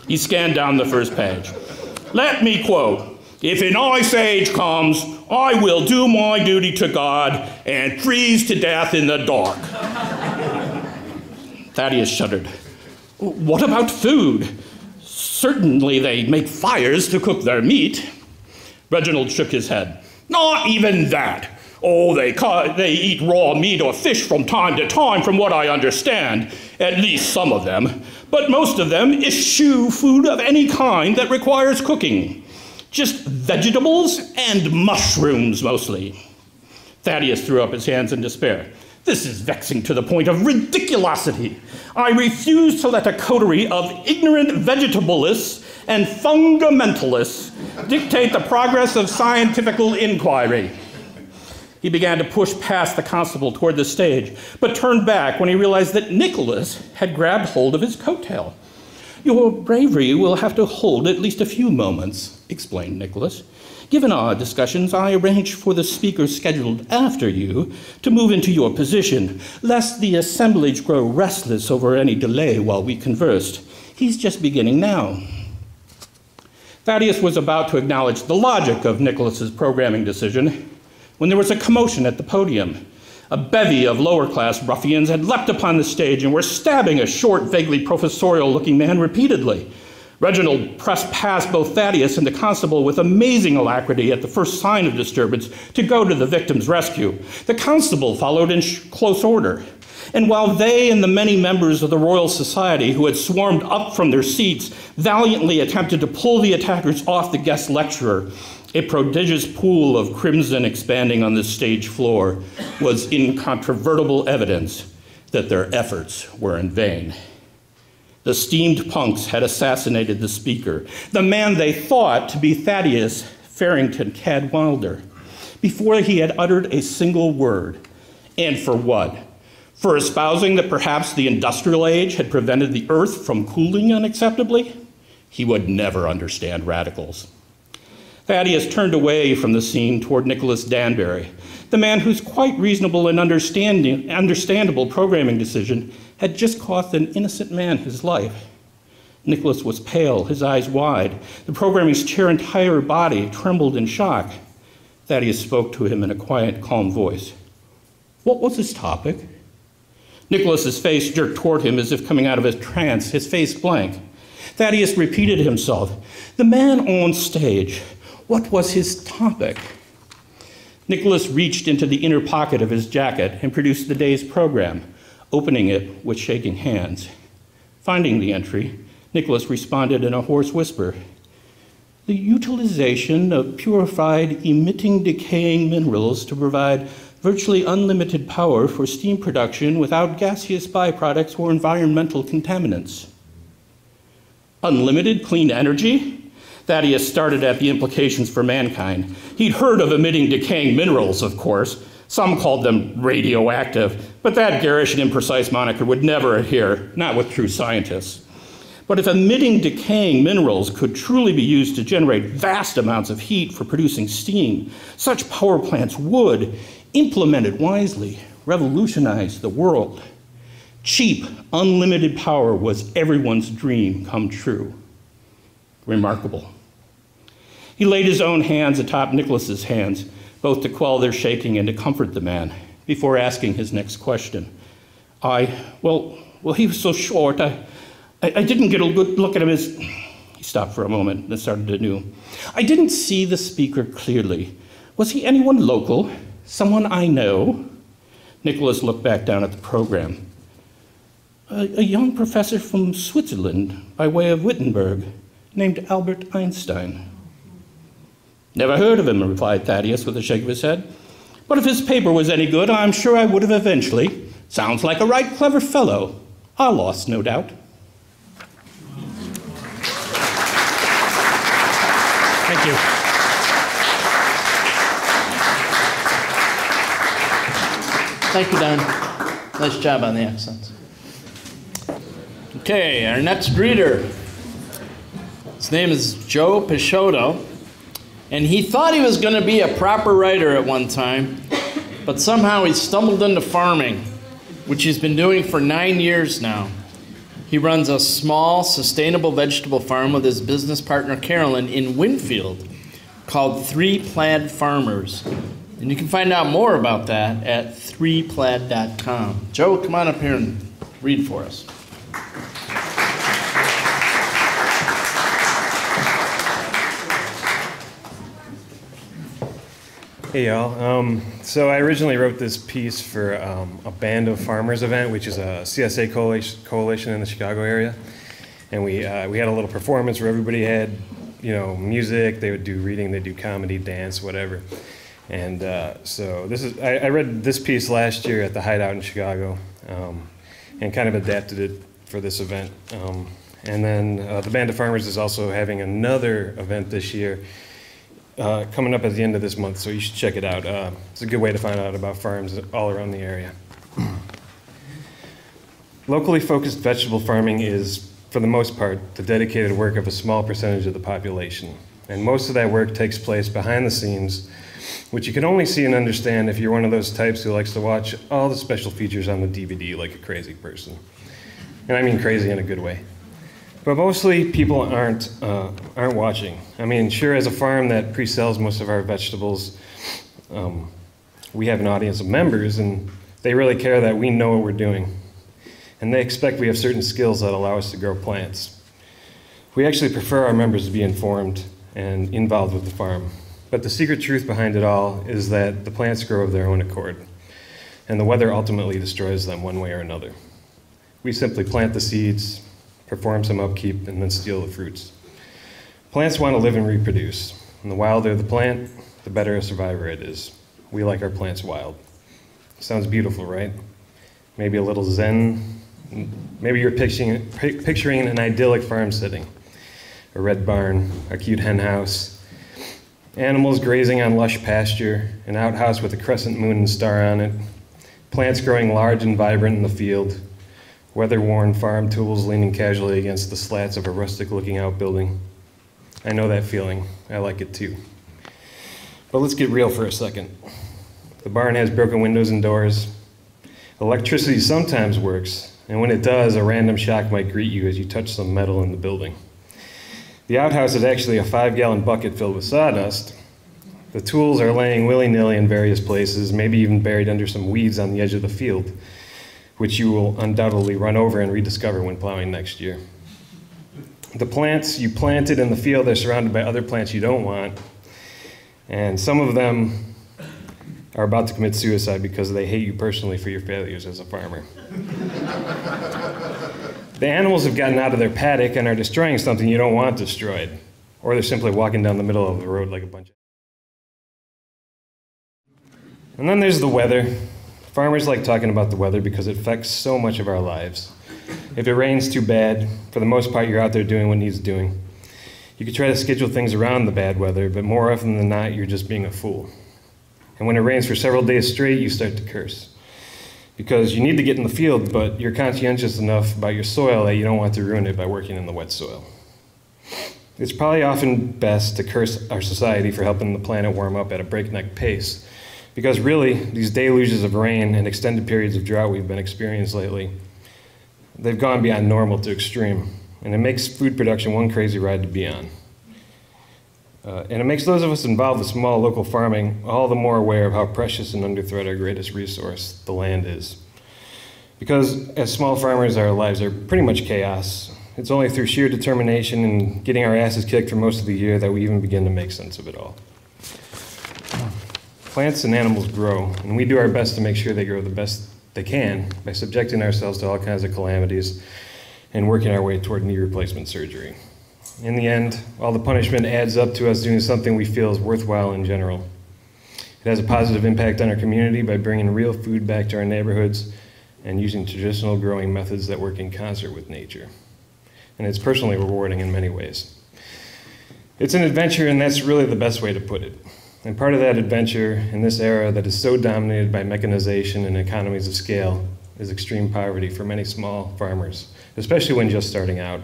D: He scanned down the first page. Let me quote, if an ice age comes, I will do my duty to God and freeze to death in the dark. Thaddeus shuddered. What about food? Certainly they make fires to cook their meat. Reginald shook his head. Not even that. Oh, they eat raw meat or fish from time to time, from what I understand, at least some of them. But most of them eschew food of any kind that requires cooking. Just vegetables and mushrooms, mostly. Thaddeus threw up his hands in despair. This is vexing to the point of ridiculosity. I refuse to let a coterie of ignorant vegetabilists and fundamentalists dictate the progress of scientifical inquiry. He began to push past the constable toward the stage, but turned back when he realized that Nicholas had grabbed hold of his coattail. Your bravery will have to hold at least a few moments, explained Nicholas. Given our discussions, I arranged for the speaker scheduled after you to move into your position, lest the assemblage grow restless over any delay while we conversed. He's just beginning now. Thaddeus was about to acknowledge the logic of Nicholas's programming decision when there was a commotion at the podium. A bevy of lower-class ruffians had leapt upon the stage and were stabbing a short, vaguely professorial-looking man repeatedly. Reginald pressed past both Thaddeus and the constable with amazing alacrity at the first sign of disturbance to go to the victim's rescue. The constable followed in close order. And while they and the many members of the Royal Society who had swarmed up from their seats valiantly attempted to pull the attackers off the guest lecturer, a prodigious pool of crimson expanding on the stage floor was incontrovertible evidence that their efforts were in vain. The steamed punks had assassinated the speaker, the man they thought to be Thaddeus Farrington Cadwalder, before he had uttered a single word. And for what? For espousing that perhaps the industrial age had prevented the earth from cooling unacceptably? He would never understand radicals. Thaddeus turned away from the scene toward Nicholas Danbury, the man whose quite reasonable and understandable programming decision had just cost an innocent man his life. Nicholas was pale, his eyes wide. The programming's entire body trembled in shock. Thaddeus spoke to him in a quiet, calm voice. What was his topic? Nicholas's face jerked toward him as if coming out of a trance, his face blank. Thaddeus repeated himself. The man on stage, what was his topic? Nicholas reached into the inner pocket of his jacket and produced the day's program, opening it with shaking hands. Finding the entry, Nicholas responded in a hoarse whisper. The utilization of purified, emitting, decaying minerals to provide virtually unlimited power for steam production without gaseous byproducts or environmental contaminants. Unlimited clean energy? Thaddeus started at the implications for mankind. He'd heard of emitting decaying minerals, of course. Some called them radioactive, but that garish and imprecise moniker would never adhere, not with true scientists. But if emitting decaying minerals could truly be used to generate vast amounts of heat for producing steam, such power plants would, implemented wisely, revolutionize the world. Cheap, unlimited power was everyone's dream come true. Remarkable. He laid his own hands atop Nicholas's hands, both to quell their shaking and to comfort the man, before asking his next question. Well, he was so short, I didn't get a good look at him as... He stopped for a moment and started anew. I didn't see the speaker clearly. Was he anyone local? Someone I know? Nicholas looked back down at the program. A young professor from Switzerland, by way of Wittenberg, named Albert Einstein. Never heard of him, replied Thaddeus with a shake of his head. But if his paper was any good, I'm sure I would have eventually. Sounds like a right clever fellow. Our loss, no doubt. Thank you.
A: Thank you, Don. Nice job on the accents. Okay, our next reader. His name is Joe Peixoto, and he thought he was going to be a proper writer at one time, but somehow he stumbled into farming, which he's been doing for 9 years now. He runs a small, sustainable vegetable farm with his business partner, Carolyn, in Winfield, called 3 Plaid Farmers. And you can find out more about that at 3plaid.com. Joe, come on up here and read for us.
E: Hey y'all. So I originally wrote this piece for a Band of Farmers event, which is a CSA coalition in the Chicago area. And we had a little performance where everybody had, music. They would do reading, they'd do comedy, dance, whatever. And so I read this piece last year at the Hideout in Chicago, and kind of adapted it for this event. And then the Band of Farmers is also having another event this year coming up at the end of this month, so you should check it out. It's a good way to find out about farms all around the area. Locally focused vegetable farming is, for the most part, the dedicated work of a small percentage of the population. And most of that work takes place behind the scenes, which you can only see and understand if you're one of those types who likes to watch all the special features on the DVD like a crazy person. And I mean crazy in a good way. But mostly people aren't watching. I mean, sure, as a farm that pre-sells most of our vegetables, we have an audience of members, and They really care that we know what we're doing. And they expect we have certain skills that allow us to grow plants. We actually prefer our members to be informed and involved with the farm. But the secret truth behind it all is that the plants grow of their own accord, and the weather ultimately destroys them one way or another. We simply plant the seeds, perform some upkeep, and then steal the fruits. Plants want to live and reproduce, and the wilder the plant, the better a survivor it is. We like our plants wild. Sounds beautiful, right? Maybe a little zen. Maybe you're picturing an idyllic farm setting. A red barn, a cute hen house, animals grazing on lush pasture, an outhouse with a crescent moon and star on it, plants growing large and vibrant in the field, weather-worn farm tools leaning casually against the slats of a rustic-looking outbuilding. I know that feeling. I like it too. But let's get real for a second. The barn has broken windows and doors. Electricity sometimes works, and when it does, a random shock might greet you as you touch some metal in the building. The outhouse is actually a 5-gallon bucket filled with sawdust. The tools are laying willy-nilly in various places, maybe even buried under some weeds on the edge of the field, which you will undoubtedly run over and rediscover when plowing next year. The plants you planted in the field are surrounded by other plants you don't want, and some of them are about to commit suicide because they hate you personally for your failures as a farmer. The animals have gotten out of their paddock and are destroying something you don't want destroyed, or they're simply walking down the middle of the road like a bunch of... And then there's the weather. Farmers like talking about the weather because it affects so much of our lives. If it rains too bad, for the most part you're out there doing what needs doing. You could try to schedule things around the bad weather, but more often than not, you're just being a fool. And when it rains for several days straight, you start to curse. Because you need to get in the field, but you're conscientious enough about your soil that you don't want to ruin it by working in the wet soil. It's probably often best to curse our society for helping the planet warm up at a breakneck pace. Because really, these deluges of rain and extended periods of drought we've been experiencing lately, they've gone beyond normal to extreme. And it makes food production one crazy ride to be on. And it makes those of us involved with small local farming all the more aware of how precious and under threat our greatest resource, the land, is. Because as small farmers, our lives are pretty much chaos. It's only through sheer determination and getting our asses kicked for most of the year that we even begin to make sense of it all. Plants and animals grow, and we do our best to make sure they grow the best they can by subjecting ourselves to all kinds of calamities and working our way toward knee replacement surgery. In the end, all the punishment adds up to us doing something we feel is worthwhile in general. It has a positive impact on our community by bringing real food back to our neighborhoods and using traditional growing methods that work in concert with nature. And it's personally rewarding in many ways. It's an adventure, and that's really the best way to put it. And part of that adventure in this era that is so dominated by mechanization and economies of scale is extreme poverty for many small farmers, especially when just starting out.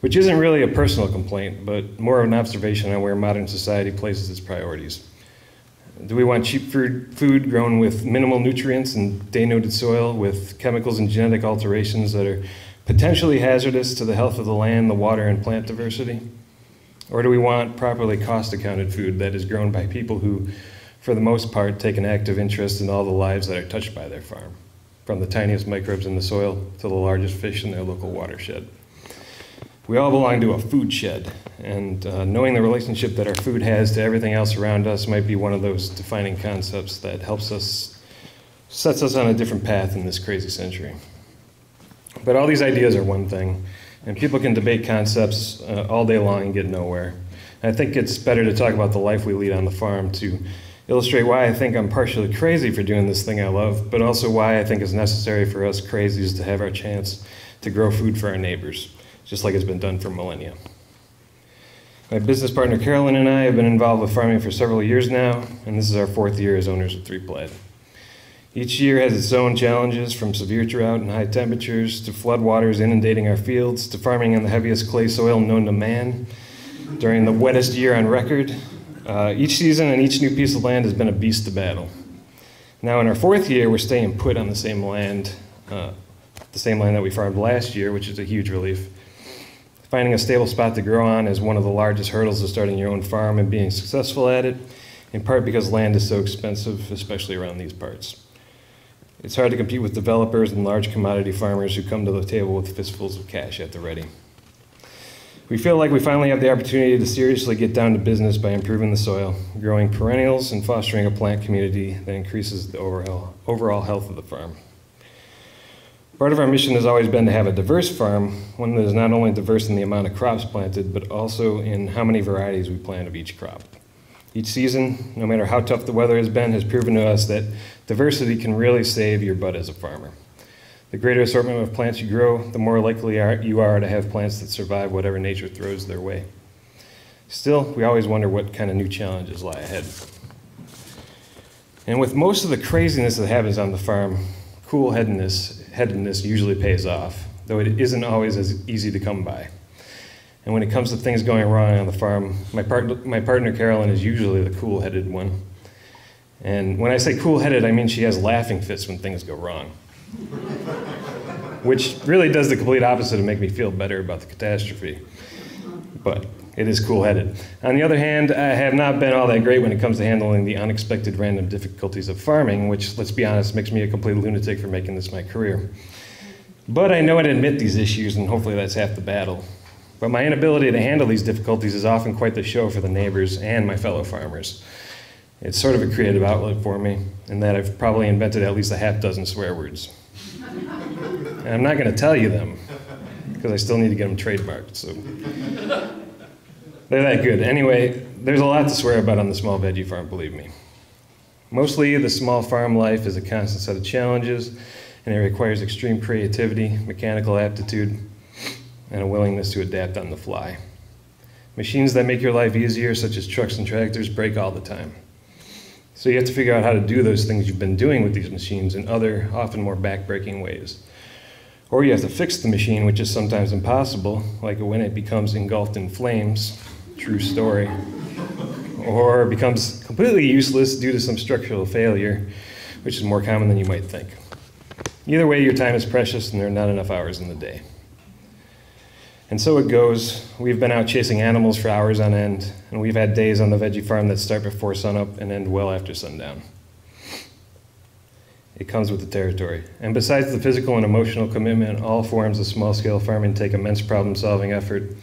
E: Which isn't really a personal complaint, but more of an observation on where modern society places its priorities. Do we want cheap food grown with minimal nutrients and denuded soil with chemicals and genetic alterations that are potentially hazardous to the health of the land, the water, and plant diversity? Or do we want properly cost-accounted food that is grown by people who, for the most part, take an active interest in all the lives that are touched by their farm, from the tiniest microbes in the soil to the largest fish in their local watershed? We all belong to a food shed, and knowing the relationship that our food has to everything else around us might be one of those defining concepts that sets us on a different path in this crazy century. But all these ideas are one thing, and people can debate concepts all day long and get nowhere. And I think it's better to talk about the life we lead on the farm to illustrate why I think I'm partially crazy for doing this thing I love, but also why I think it's necessary for us crazies to have our chance to grow food for our neighbors, just like it's been done for millennia. My business partner Carolyn and I have been involved with farming for several years now, and this is our 4th year as owners of 3 Plaid. Each year has its own challenges, from severe drought and high temperatures, to floodwaters inundating our fields, to farming on the heaviest clay soil known to man during the wettest year on record. Each season and each new piece of land has been a beast to battle. Now in our 4th year, we're staying put on the same land that we farmed last year, which is a huge relief. Finding a stable spot to grow on is one of the largest hurdles of starting your own farm and being successful at it, in part because land is so expensive, especially around these parts. It's hard to compete with developers and large commodity farmers who come to the table with fistfuls of cash at the ready. We feel like we finally have the opportunity to seriously get down to business by improving the soil, growing perennials, and fostering a plant community that increases the overall health of the farm. Part of our mission has always been to have a diverse farm, one that is not only diverse in the amount of crops planted, but also in how many varieties we plant of each crop. Each season, no matter how tough the weather has been, has proven to us that diversity can really save your butt as a farmer. The greater assortment of plants you grow, the more likely you are to have plants that survive whatever nature throws their way. Still, we always wonder what kind of new challenges lie ahead. And with most of the craziness that happens on the farm, cool-headedness usually pays off, though it isn't always as easy to come by. And when it comes to things going wrong on the farm, my partner Carolyn is usually the cool-headed one. And when I say cool-headed, I mean she has laughing fits when things go wrong. Which really does the complete opposite of make me feel better about the catastrophe. But it is cool-headed. On the other hand, I have not been all that great when it comes to handling the unexpected random difficulties of farming, which, let's be honest, makes me a complete lunatic for making this my career. But I know how to admit these issues, and hopefully that's half the battle. But my inability to handle these difficulties is often quite the show for the neighbors and my fellow farmers. It's sort of a creative outlet for me, in that I've probably invented at least a half dozen swear words. And I'm not going to tell you them, because I still need to get them trademarked, so they're that good. Anyway, there's a lot to swear about on the small veggie farm, believe me. Mostly, the small farm life is a constant set of challenges, and it requires extreme creativity, mechanical aptitude, and a willingness to adapt on the fly. Machines that make your life easier, such as trucks and tractors, break all the time. So you have to figure out how to do those things you've been doing with these machines in other, often more back-breaking ways. Or you have to fix the machine, which is sometimes impossible, like when it becomes engulfed in flames, true story, or becomes completely useless due to some structural failure, which is more common than you might think. Either way, your time is precious and there are not enough hours in the day. And so it goes. We've been out chasing animals for hours on end, and we've had days on the veggie farm that start before sunup and end well after sundown. It comes with the territory. And besides the physical and emotional commitment, all forms of small-scale farming take immense problem-solving effort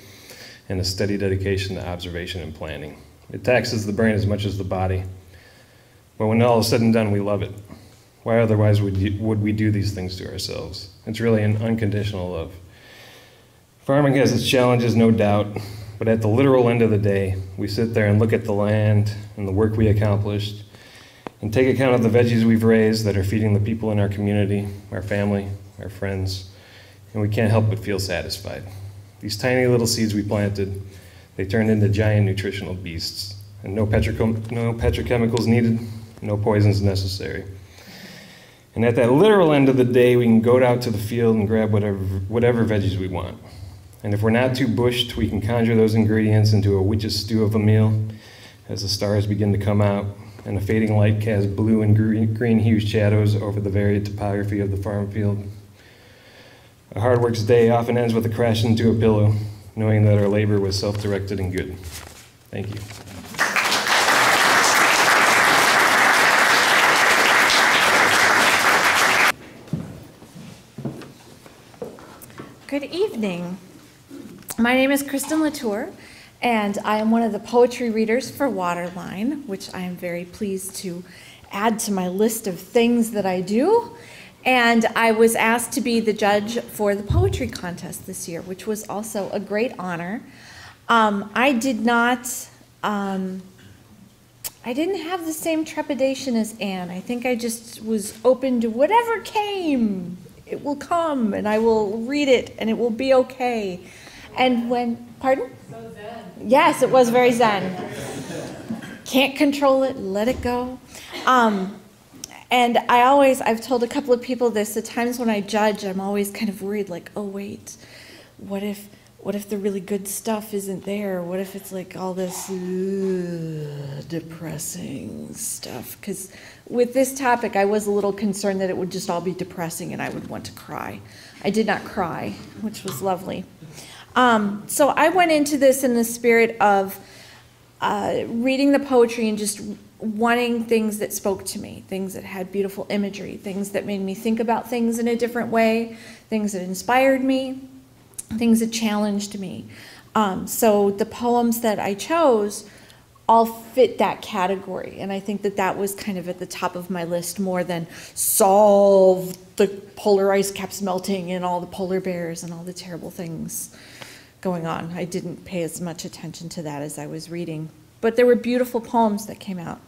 E: and a steady dedication to observation and planning. It taxes the brain as much as the body. But when all is said and done, we love it. Why otherwise would we do these things to ourselves? It's really an unconditional love. Farming has its challenges, no doubt, but at the literal end of the day, we sit there and look at the land and the work we accomplished and take account of the veggies we've raised that are feeding the people in our community, our family, our friends, and we can't help but feel satisfied. These tiny little seeds we planted, they turned into giant nutritional beasts, and no petrochemicals needed, no poisons necessary. And at that literal end of the day, we can go out to the field and grab whatever veggies we want. And if we're not too bushed, we can conjure those ingredients into a witch's stew of a meal as the stars begin to come out and a fading light casts blue and green hued shadows over the varied topography of the farm field. A hard work's day often ends with a crash into a pillow, knowing that our labor was self-directed and good. Thank you.
F: Good evening. My name is Kristen Latour, and I am one of the poetry readers for Waterline, which I am very pleased to add to my list of things that I do. And I was asked to be the judge for the poetry contest this year, which was also a great honor. I didn't have the same trepidation as Anne. I think I just was open to whatever came. It will come, and I will read it, and it will be okay. And pardon? So zen. Yes, it was very zen. Can't control it, let it go. And I've told a couple of people this, at times when I judge, I'm always kind of worried, like, oh wait, what if the really good stuff isn't there? What if it's like all this depressing stuff? Because with this topic, I was a little concerned that it would just all be depressing and I would want to cry. I did not cry, which was lovely. So I went into this in the spirit of reading the poetry and just wanting things that spoke to me, things that had beautiful imagery, things that made me think about things in a different way, things that inspired me, things that challenged me. So the poems that I chose all fit that category, and I think that that was kind of at the top of my list more than solve the polar ice caps melting and all the polar bears and all the terrible things going on. I didn't pay as much attention to that as I was reading. But there were beautiful poems that came out.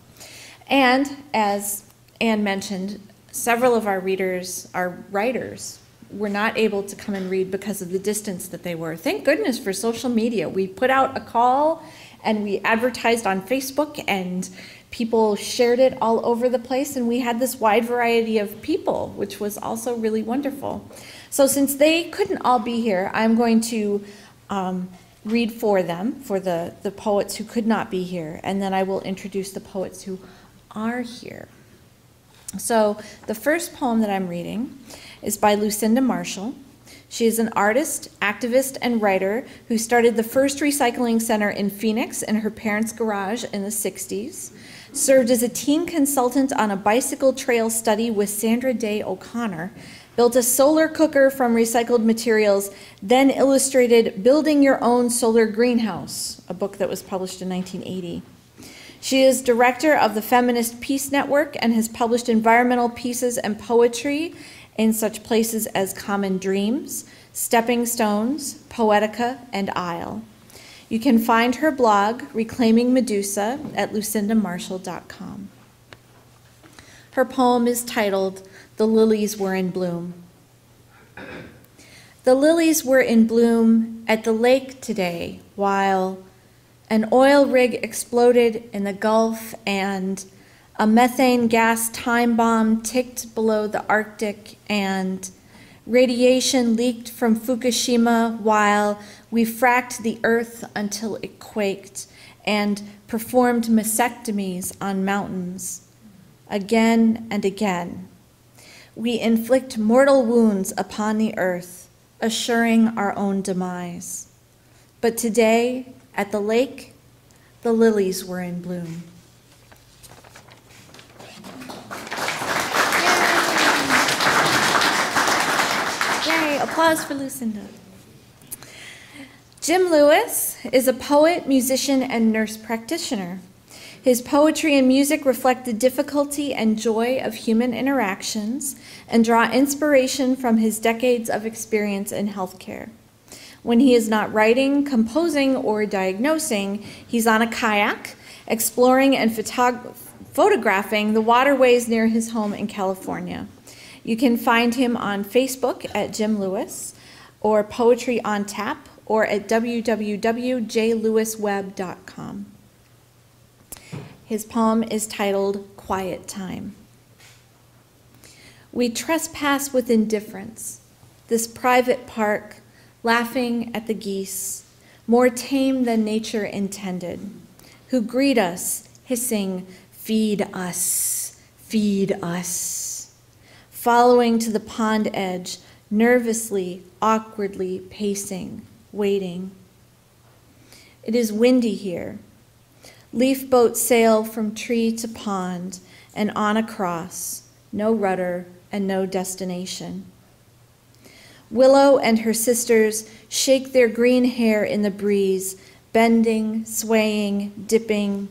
F: And as Anne mentioned, several of our writers, were not able to come and read because of the distance that they were. Thank goodness for social media. We put out a call and we advertised on Facebook and people shared it all over the place, and we had this wide variety of people, which was also really wonderful. So since they couldn't all be here, I'm going to read for them, for the poets who could not be here, and then I will introduce the poets who are here. So the first poem that I'm reading is by Lucinda Marshall. She is an artist, activist, and writer who started the first recycling center in Phoenix in her parents' garage in the 60s, served as a teen consultant on a bicycle trail study with Sandra Day O'Connor, built a solar cooker from recycled materials, then illustrated Building Your Own Solar Greenhouse, a book that was published in 1980. She is director of the Feminist Peace Network and has published environmental pieces and poetry in such places as Common Dreams, Stepping Stones, Poetica, and Isle. You can find her blog, Reclaiming Medusa, at lucindamarshall.com. Her poem is titled, The Lilies Were in Bloom. The lilies were in bloom at the lake today while an oil rig exploded in the Gulf and a methane gas time bomb ticked below the Arctic and radiation leaked from Fukushima while we fracked the earth until it quaked and performed mastectomies on mountains. Again and again, we inflict mortal wounds upon the earth, assuring our own demise. But today, at the lake, the lilies were in bloom. Yay! Applause for Lucinda. Jim Lewis is a poet, musician, and nurse practitioner. His poetry and music reflect the difficulty and joy of human interactions and draw inspiration from his decades of experience in healthcare. When he is not writing, composing, or diagnosing, he's on a kayak, exploring and photographing the waterways near his home in California. You can find him on Facebook at Jim Lewis, or Poetry on Tap, or at www.jlewisweb.com. His poem is titled Quiet Time. We trespass with indifference, this private park, laughing at the geese, more tame than nature intended, who greet us, hissing, "Feed us, feed us," following to the pond edge, nervously, awkwardly pacing, waiting. It is windy here. Leaf boats sail from tree to pond and on across, no rudder and no destination. Willow and her sisters shake their green hair in the breeze, bending, swaying, dipping,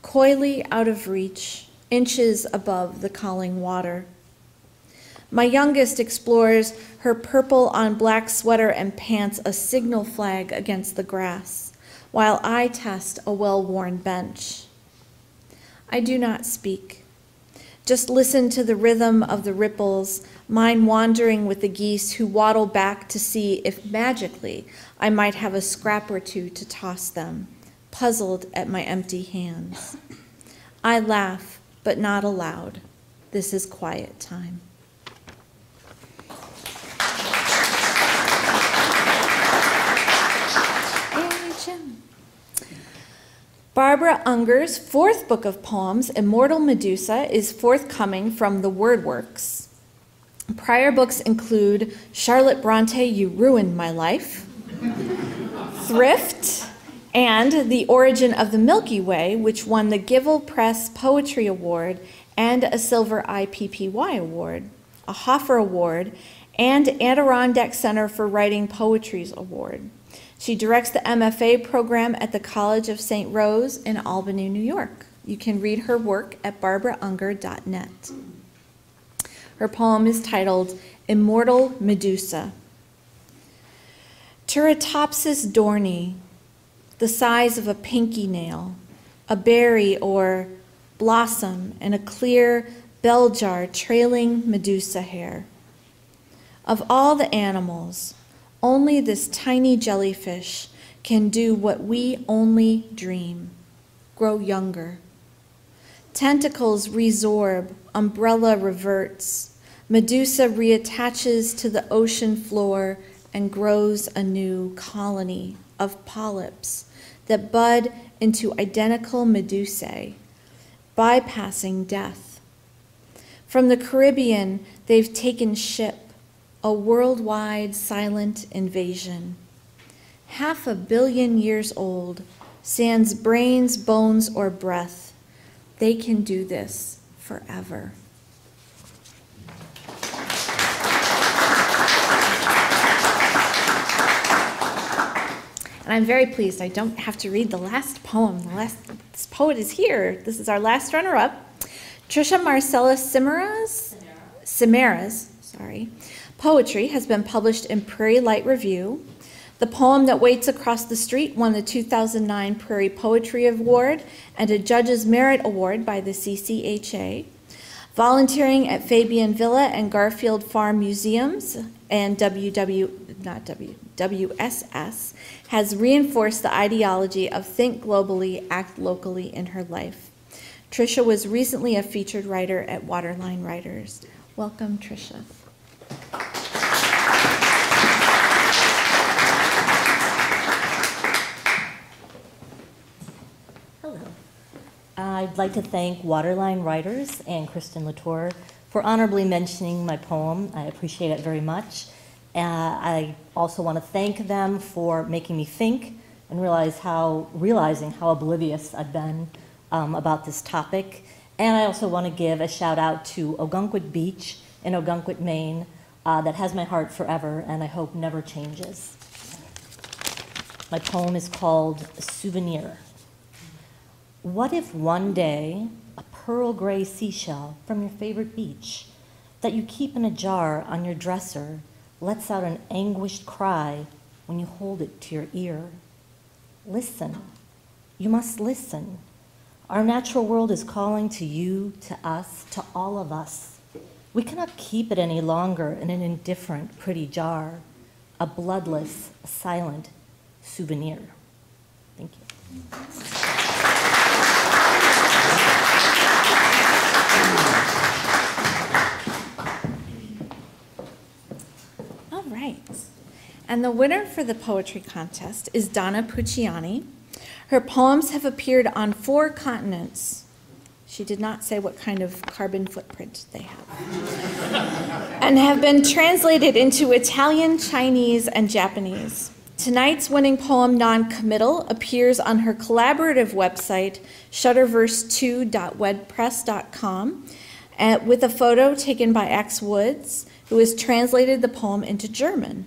F: coyly out of reach, inches above the calling water. My youngest explores her purple on black sweater and pants a signal flag against the grass, while I test a well-worn bench. I do not speak. Just listen to the rhythm of the ripples, mine wandering with the geese who waddle back to see if magically I might have a scrap or two to toss them, puzzled at my empty hands. I laugh, but not aloud. This is quiet time. Barbara Unger's fourth book of poems, Immortal Medusa, is forthcoming from the WordWorks. Prior books include Charlotte Bronte, You Ruined My Life, Thrift, and The Origin of the Milky Way, which won the Givell Press Poetry Award and a Silver IPPY Award, a Hoffer Award, and Adirondack Center for Writing Poetry's Award. She directs the MFA program at the College of St. Rose in Albany, New York. You can read her work at barbaraunger.net. Her poem is titled Immortal Medusa. Turritopsis dorni, the size of a pinky nail, a berry or blossom in a clear bell jar trailing Medusa hair. Of all the animals, only this tiny jellyfish can do what we only dream, grow younger. Tentacles resorb, umbrella reverts, Medusa reattaches to the ocean floor and grows a new colony of polyps that bud into identical Medusae, bypassing death. From the Caribbean, they've taken ship, a worldwide silent invasion. 500 million years old, sans brains, bones, or breath. They can do this forever. And I'm very pleased I don't have to read the last poem. This poet is here. This is our last runner-up. Trisha Marcella Cimaras, poetry has been published in Prairie Light Review. The poem That Waits Across the Street won the 2009 Prairie Poetry Award and a Judge's Merit Award by the CCHA. Volunteering at Fabian Villa and Garfield Farm Museums and WSS has reinforced the ideology of think globally, act locally in her life. Trisha was recently a featured writer at Waterline Writers. Welcome, Trisha.
G: Hello. I'd like to thank Waterline Writers and Kristen Latour for honorably mentioning my poem. I appreciate it very much. I also want to thank them for making me think and realizing how oblivious I've been about this topic. And I also want to give a shout out to Ogunquit Beach in Ogunquit, Maine, that has my heart forever and I hope never changes. My poem is called Souvenir. What if one day a pearl gray seashell from your favorite beach that you keep in a jar on your dresser lets out an anguished cry when you hold it to your ear? Listen. You must listen. Our natural world is calling to you, to us, to all of us. We cannot keep it any longer in an indifferent, pretty jar, a bloodless, silent souvenir. Thank you.
F: All right. And the winner for the poetry contest is Donna Pucciani. Her poems have appeared on 4 continents. She did not say what kind of carbon footprint they have. And have been translated into Italian, Chinese, and Japanese. Tonight's winning poem, Non-Committal, appears on her collaborative website, shutterverse2.wordpress.com, with a photo taken by X Woods, who has translated the poem into German.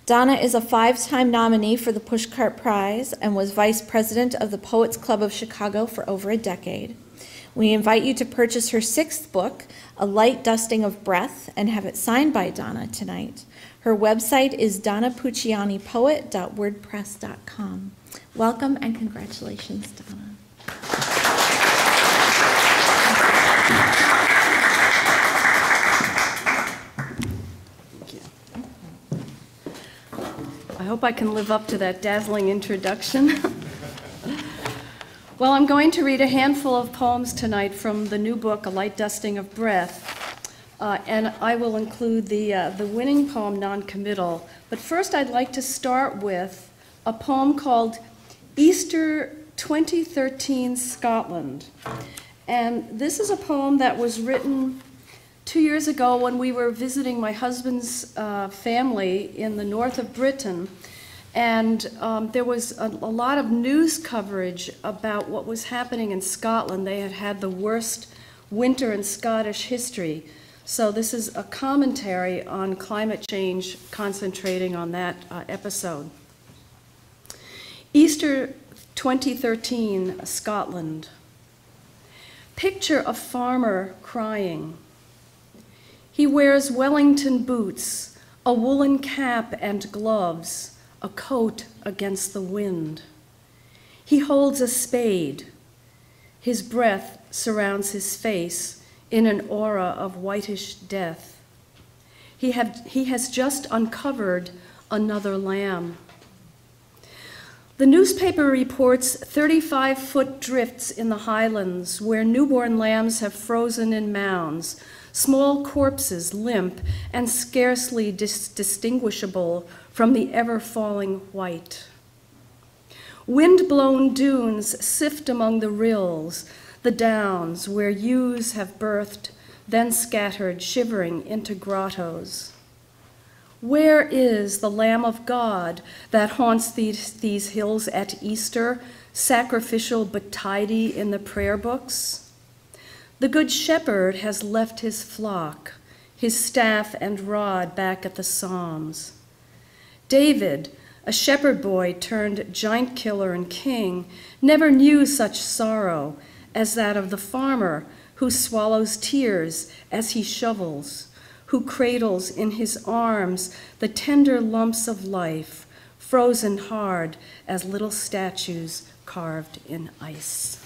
F: Donna is a 5-time nominee for the Pushcart Prize and was vice president of the Poets Club of Chicago for over a decade. We invite you to purchase her 6th book, A Light Dusting of Breath, and have it signed by Donna tonight. Her website is donnapuccianipoet.wordpress.com. Welcome and congratulations, Donna.
H: I hope I can live up to that dazzling introduction. Well, I'm going to read a handful of poems tonight from the new book, A Light Dusting of Breath, and I will include the winning poem, Non-Committal. But first, I'd like to start with a poem called Easter 2013 Scotland. And this is a poem that was written 2 years ago when we were visiting my husband's family in the north of Britain. And there was a lot of news coverage about what was happening in Scotland. They had had the worst winter in Scottish history. So this is a commentary on climate change, concentrating on that episode. Easter 2013, Scotland. Picture a farmer crying. He wears Wellington boots, a woolen cap and gloves, a coat against the wind. He holds a spade. His breath surrounds his face in an aura of whitish death. He has just uncovered another lamb. The newspaper reports 35-foot drifts in the highlands where newborn lambs have frozen in mounds, small corpses limp and scarcely distinguishable from the ever-falling white. Wind-blown dunes sift among the rills, the downs where ewes have birthed, then scattered, shivering into grottos. Where is the Lamb of God that haunts these hills at Easter, sacrificial but tidy in the prayer books? The Good Shepherd has left his flock, his staff and rod back at the Psalms. David, a shepherd boy turned giant killer and king, never knew such sorrow as that of the farmer who swallows tears as he shovels, who cradles in his arms the tender lumps of life, frozen hard as little statues carved in ice.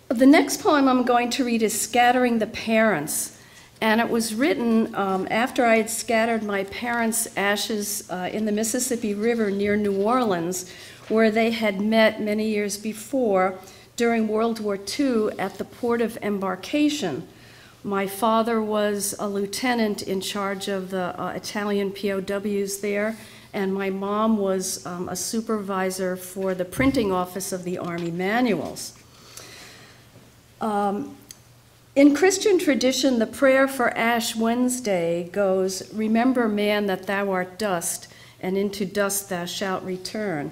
H: The next poem I'm going to read is Scattering the Parents, and it was written after I had scattered my parents' ashes in the Mississippi River near New Orleans, where they had met many years before during World War II at the port of embarkation. My father was a lieutenant in charge of the Italian POWs there, and my mom was a supervisor for the printing office of the Army manuals. In Christian tradition, the prayer for Ash Wednesday goes, "Remember, man, that thou art dust, and into dust thou shalt return."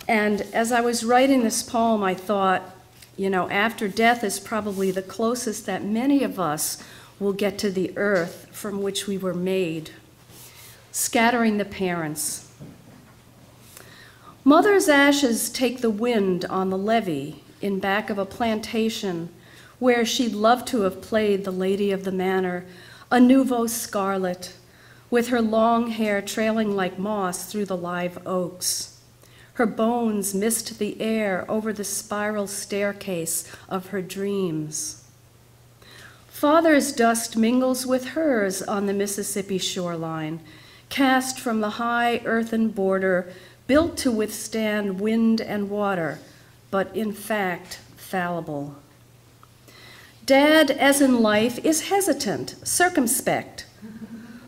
H: And as I was writing this poem, I thought, you know, after death is probably the closest that many of us will get to the earth from which we were made. Scattering the Parents. Mother's ashes take the wind on the levee in back of a plantation where she'd love to have played the lady of the manor, a nouveau scarlet, with her long hair trailing like moss through the live oaks. Her bones missed the air over the spiral staircase of her dreams. Father's dust mingles with hers on the Mississippi shoreline, cast from the high earthen border built to withstand wind and water, but in fact fallible. Dad, as in life, is hesitant, circumspect.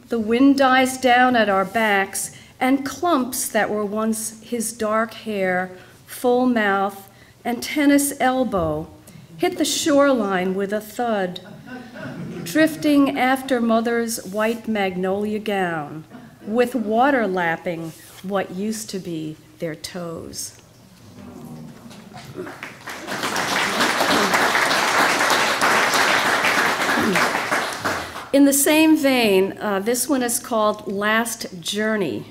H: The wind dies down at our backs, and clumps that were once his dark hair, full mouth, and tennis elbow hit the shoreline with a thud, drifting after mother's white magnolia gown, with water lapping what used to be their toes. In the same vein, this one is called Last Journey.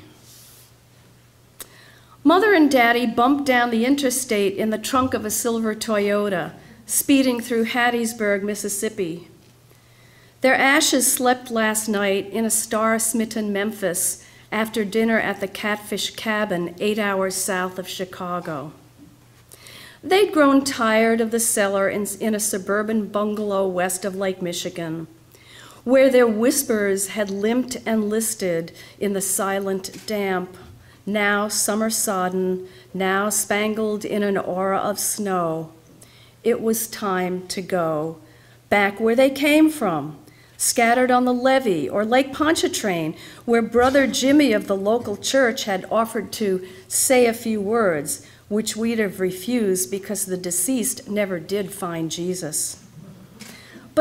H: Mother and Daddy bumped down the interstate in the trunk of a silver Toyota, speeding through Hattiesburg, Mississippi. Their ashes slept last night in a star-smitten Memphis after dinner at the Catfish Cabin 8 hours south of Chicago. They'd grown tired of the cellar in a suburban bungalow west of Lake Michigan, where their whispers had limped and listed in the silent damp, now summer-sodden, now spangled in an aura of snow. It was time to go, back where they came from, scattered on the levee or Lake Pontchartrain, where Brother Jimmy of the local church had offered to say a few words, which we'd have refused because the deceased never did find Jesus.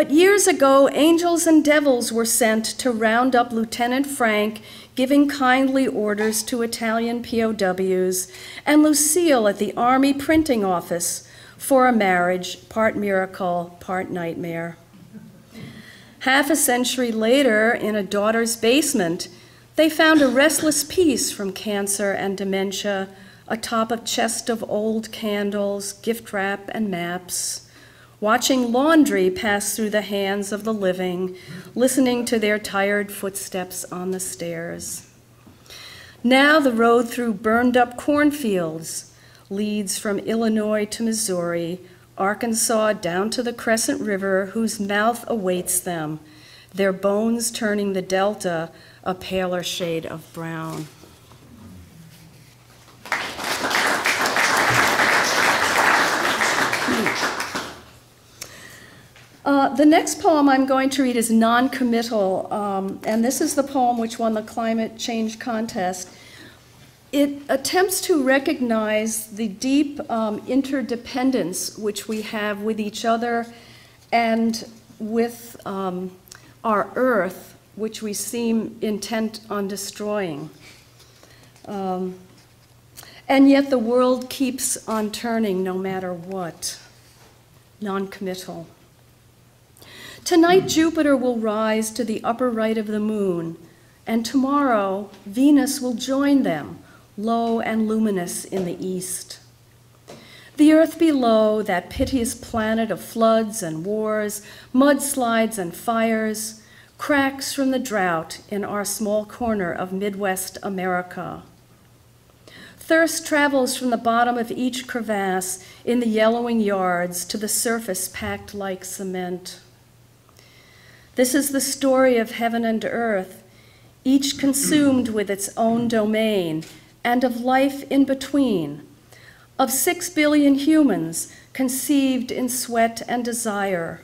H: But years ago, angels and devils were sent to round up Lieutenant Frank, giving kindly orders to Italian POWs, and Lucille at the Army printing office for a marriage, part miracle, part nightmare. Half a century later, in a daughter's basement, they found a restless piece from cancer and dementia atop a chest of old candles, gift wrap, and maps, watching laundry pass through the hands of the living, listening to their tired footsteps on the stairs. Now the road through burned-up cornfields leads from Illinois to Missouri, Arkansas down to the Crescent River, whose mouth awaits them, their bones turning the delta a paler shade of brown. The next poem I'm going to read is non-committal, and this is the poem which won the climate change contest. It attempts to recognize the deep interdependence which we have with each other and with our earth, which we seem intent on destroying. And yet the world keeps on turning no matter what. Non-committal. Tonight, Jupiter will rise to the upper right of the moon, and tomorrow, Venus will join them, low and luminous in the east. The earth below, that piteous planet of floods and wars, mudslides and fires, cracks from the drought in our small corner of Midwest America. Thirst travels from the bottom of each crevasse in the yellowing yards to the surface packed like cement. This is the story of heaven and earth, each consumed with its own domain, and of life in between, of 6 billion humans conceived in sweat and desire,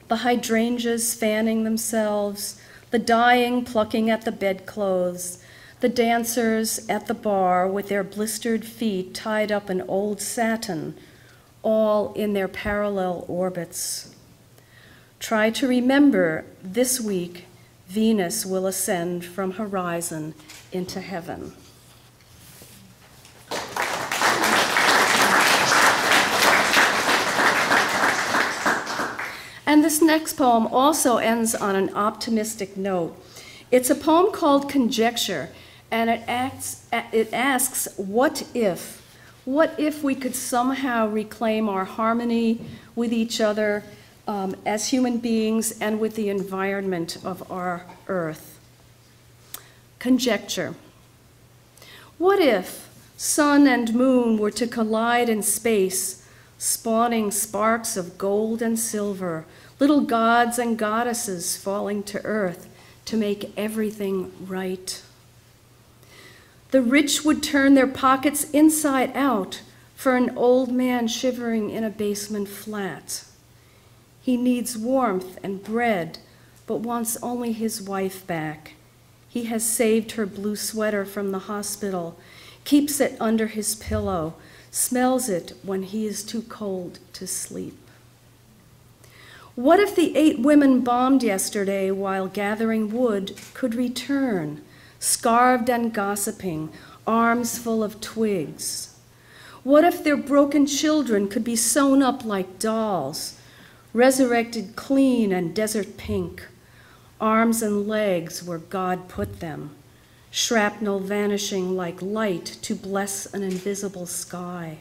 H: the hydrangeas fanning themselves, the dying plucking at the bedclothes, the dancers at the bar with their blistered feet tied up in old satin, all in their parallel orbits. Try to remember this week, Venus will ascend from horizon into heaven. And this next poem also ends on an optimistic note. It's a poem called Conjecture, and it asks, what if? What if we could somehow reclaim our harmony with each other as human beings and with the environment of our earth? Conjecture. What if sun and moon were to collide in space, spawning sparks of gold and silver, little gods and goddesses falling to earth to make everything right? The rich would turn their pockets inside out for an old man shivering in a basement flat. He needs warmth and bread, but wants only his wife back. He has saved her blue sweater from the hospital, keeps it under his pillow, smells it when he is too cold to sleep. What if the 8 women bombed yesterday while gathering wood could return, scarved and gossiping, arms full of twigs? What if their broken children could be sewn up like dolls, resurrected clean and desert pink, arms and legs where God put them, shrapnel vanishing like light to bless an invisible sky?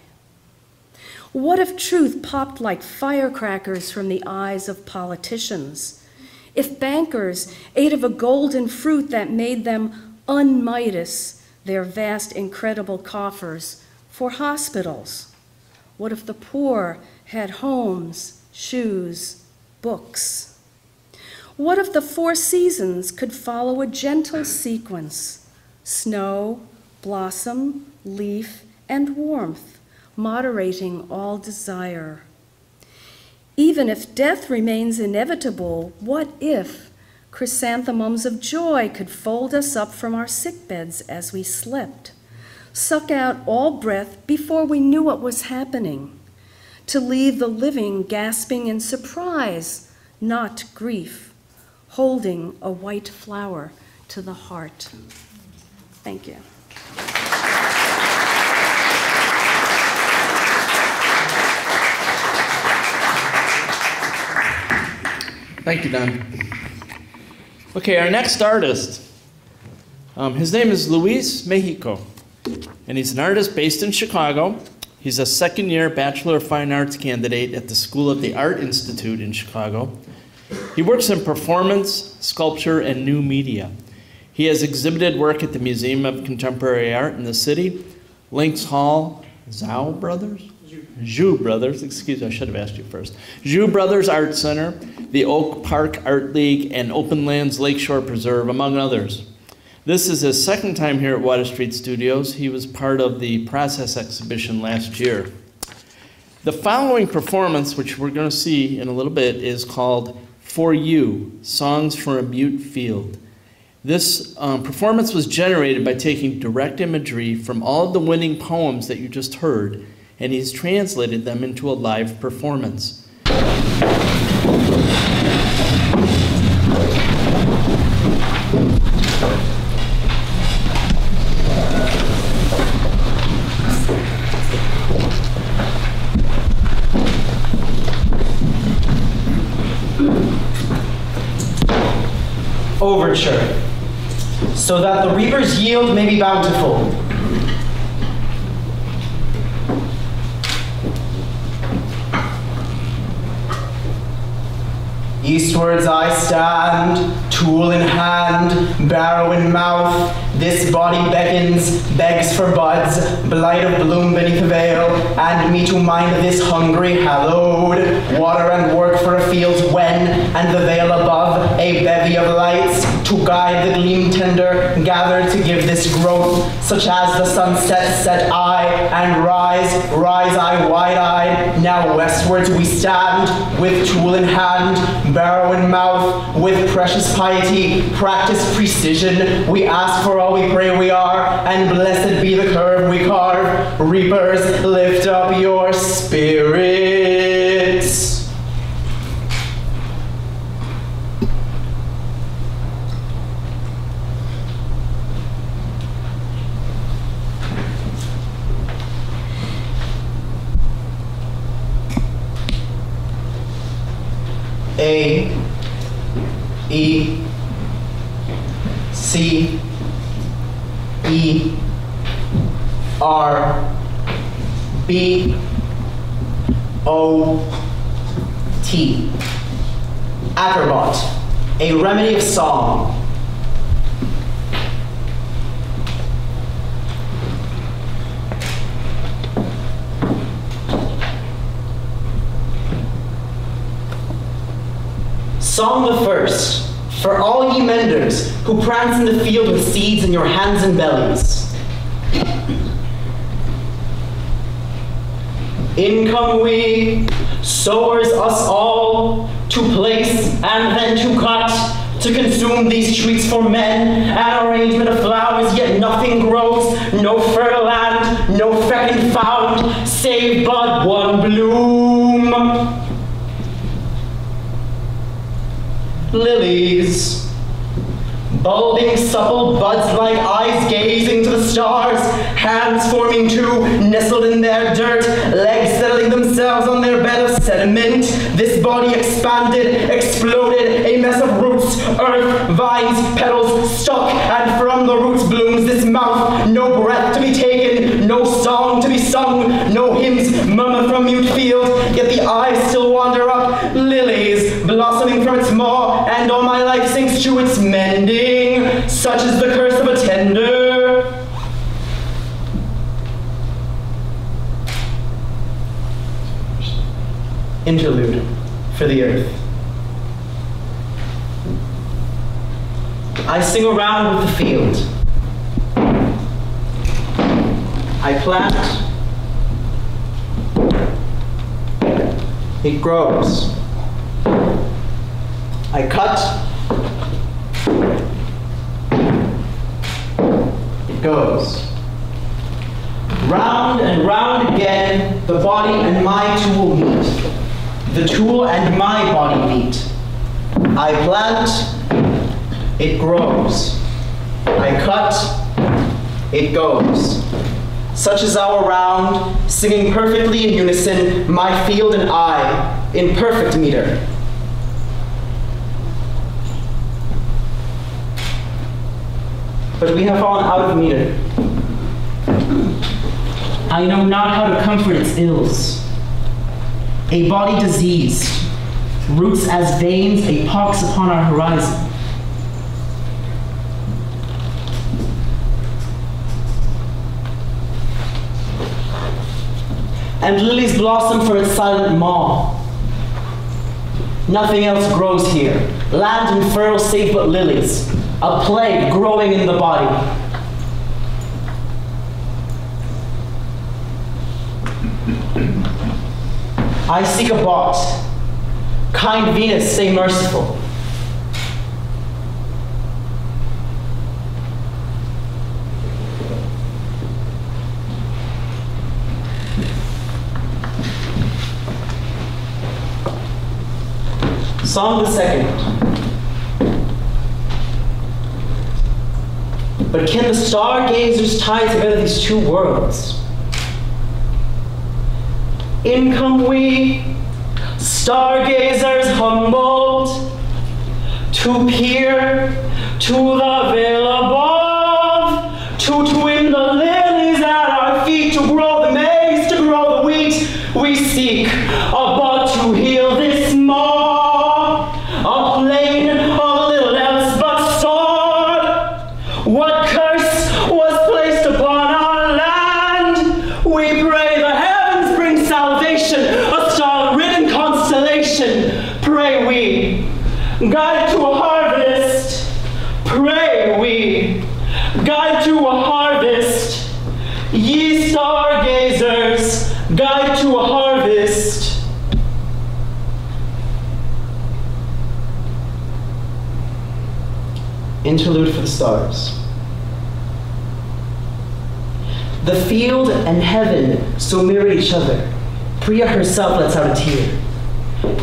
H: What if truth popped like firecrackers from the eyes of politicians? If bankers ate of a golden fruit that made them un-Midas their vast, incredible coffers for hospitals? What if the poor had homes, shoes, books? What if the 4 seasons could follow a gentle sequence? Snow, blossom, leaf, and warmth, moderating all desire. Even if death remains inevitable, what if chrysanthemums of joy could fold us up from our sickbeds as we slept, suck out all breath before we knew what was happening, to leave the living gasping in surprise, not grief, holding a white flower to the heart. Thank you.
A: Thank you, Don. Okay, our next artist, his name is Luis Mexico, and he's an artist based in Chicago. He's a second-year Bachelor of Fine Arts candidate at the School of the Art Institute in Chicago. He works in performance, sculpture, and new media. He has exhibited work at the Museum of Contemporary Art in the city, Lynx Hall, Zhou Brothers, excuse me, I should have asked you first. Zhou Brothers Art Center, the Oak Park Art League, and Open Lands Lakeshore Preserve, among others. This is his second time here at Water Street Studios. He was part of the Process exhibition last year. The following performance, which we're going to see in a little bit, is called For You, Songs for a Mute Field. This performance was generated by taking direct imagery from all of the winning poems that you just heard, and he's translated them into a live performance.
I: Overture, so that the reaper's yield may be bountiful. Eastwards I stand, tool in hand, barrow in mouth. This body beckons, begs for buds, blight of bloom beneath the veil, and me to mind this hungry hallowed. Water and work for a field when, and the veil above, a bevy of lights, to guide the gleam tender, gathered to give this growth, such as the sunset set I, and rise I wide-eyed. Now westwards we stand, with tool in hand, barrow in mouth, with precious piety, practice precision. We ask for all we pray we are, and blessed be the curve we carve. Reapers, lift up your spirits. A, E, C, E, R, B, O, T. Acrobat, a remedy of song. Song the first, for all ye menders who prance in the field with seeds in your hands and bellies. In come we, sowers us all, to place and then to cut, to consume these treats for men, an arrangement of flowers, yet nothing grows, no fertile land, no fecund found, save but one bloom. Lilies, bulbing supple buds like eyes gazing to the stars, hands forming two, nestled in their dirt, legs settling themselves on their bed of sediment. This body expanded, exploded, a mess of roots, earth, vines, petals, stalk, and from the roots blooms this mouth. No breath to be taken, no song to be sung, no hymns murmur from mute field, yet the eyes still wander up. Lilies, blossoming from its maw, and all my life sinks to its mending. Such is the curse of a tender. Interlude for the earth. I sing around with the field. I plant. It grows. I cut. It goes. Round and round again, the body and my tool meet. The tool and my body meet. I plant, it grows. I cut, it goes. Such is our round, singing perfectly in unison, my field and I, in perfect meter. But we have fallen out of meter. I know not how to comfort its ills. A body diseased, roots as veins, a pox upon our horizon. And lilies blossom for its silent maw. Nothing else grows here. Land and furrow save but lilies, a plague growing in the body. I seek a bought. Kind Venus, stay merciful. Song the second. But can the stargazers tie together these two worlds? In come we, stargazers humbled, to peer to the veil above, to twin the lilies at our feet, to grow the maize, to grow the wheat. We seek a bud to heal this maw, a plain of little else but sword. What curse was placed upon our land? We pray the heavens bring salvation, a star-ridden constellation. Pray we, guide to a harvest. Pray we, guide to a harvest. Ye stargazers, guide to a harvest. Interlude for the stars. The field and heaven so mirror each other. Priya herself lets out a tear.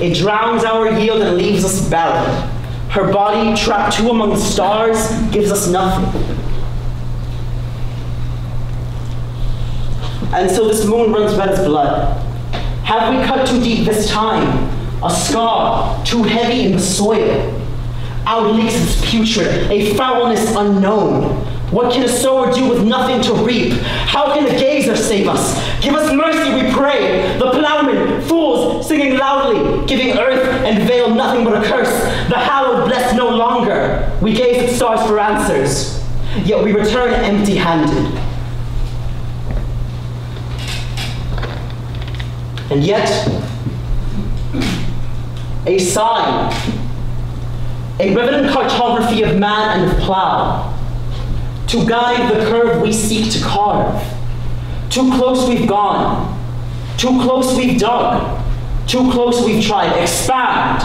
I: It drowns our yield and leaves us barren. Her body, trapped too among the stars, gives us nothing. And so this moon runs red as blood. Have we cut too deep this time? A scar too heavy in the soil. Out leaks its putrid, a foulness unknown. What can a sower do with nothing to reap? How can a gazer save us? Give us mercy, we pray. The plowmen, fools, singing loudly, giving earth and veil nothing but a curse. The hallowed bless no longer. We gaze at stars for answers, yet we return empty-handed. And yet, a sign, a reverent cartography of man and of plow, to guide the curve we seek to carve. Too close we've gone, too close we've dug, too close we've tried. Expand.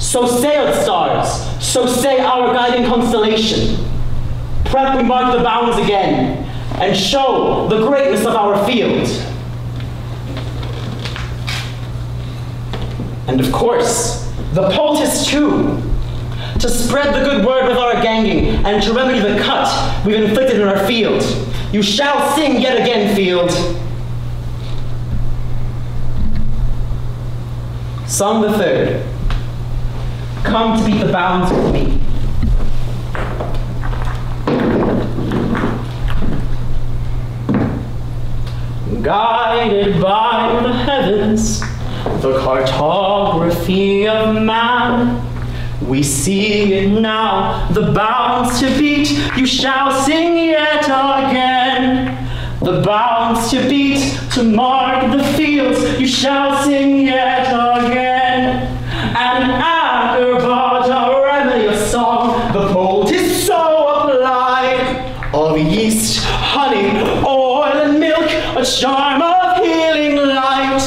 I: So say our stars, so say our guiding constellation. Prep we mark the bounds again, and show the greatness of our field. And of course, the poultice too, to spread the good word with our ganging, and to remedy the cut we've inflicted in our field. You shall sing yet again, field. Song the third. Come to beat the bounds with me. Guided by the heavens, the cartography of man, we see it now, the bounds to beat, you shall sing yet again. The bounds to beat, to mark the fields, you shall sing yet again. And Acrobat, a remedy of song, the poultice so applied, of yeast, honey, oil, and milk, a charm of healing light.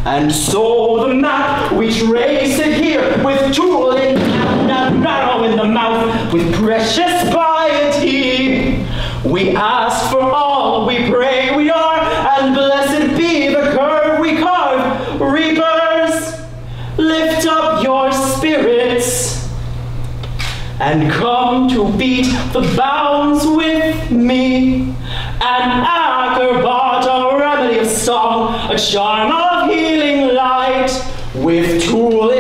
I: And so the map, we trace it here, with tool in hand and barrow in the mouth, with precious piety. We ask for all, we pray we are, and blessed be the curve we carve. Reapers, lift up your spirits. and come to beat the bounds with me. An acrobat, a remedy of song, a charm of healing light, with tool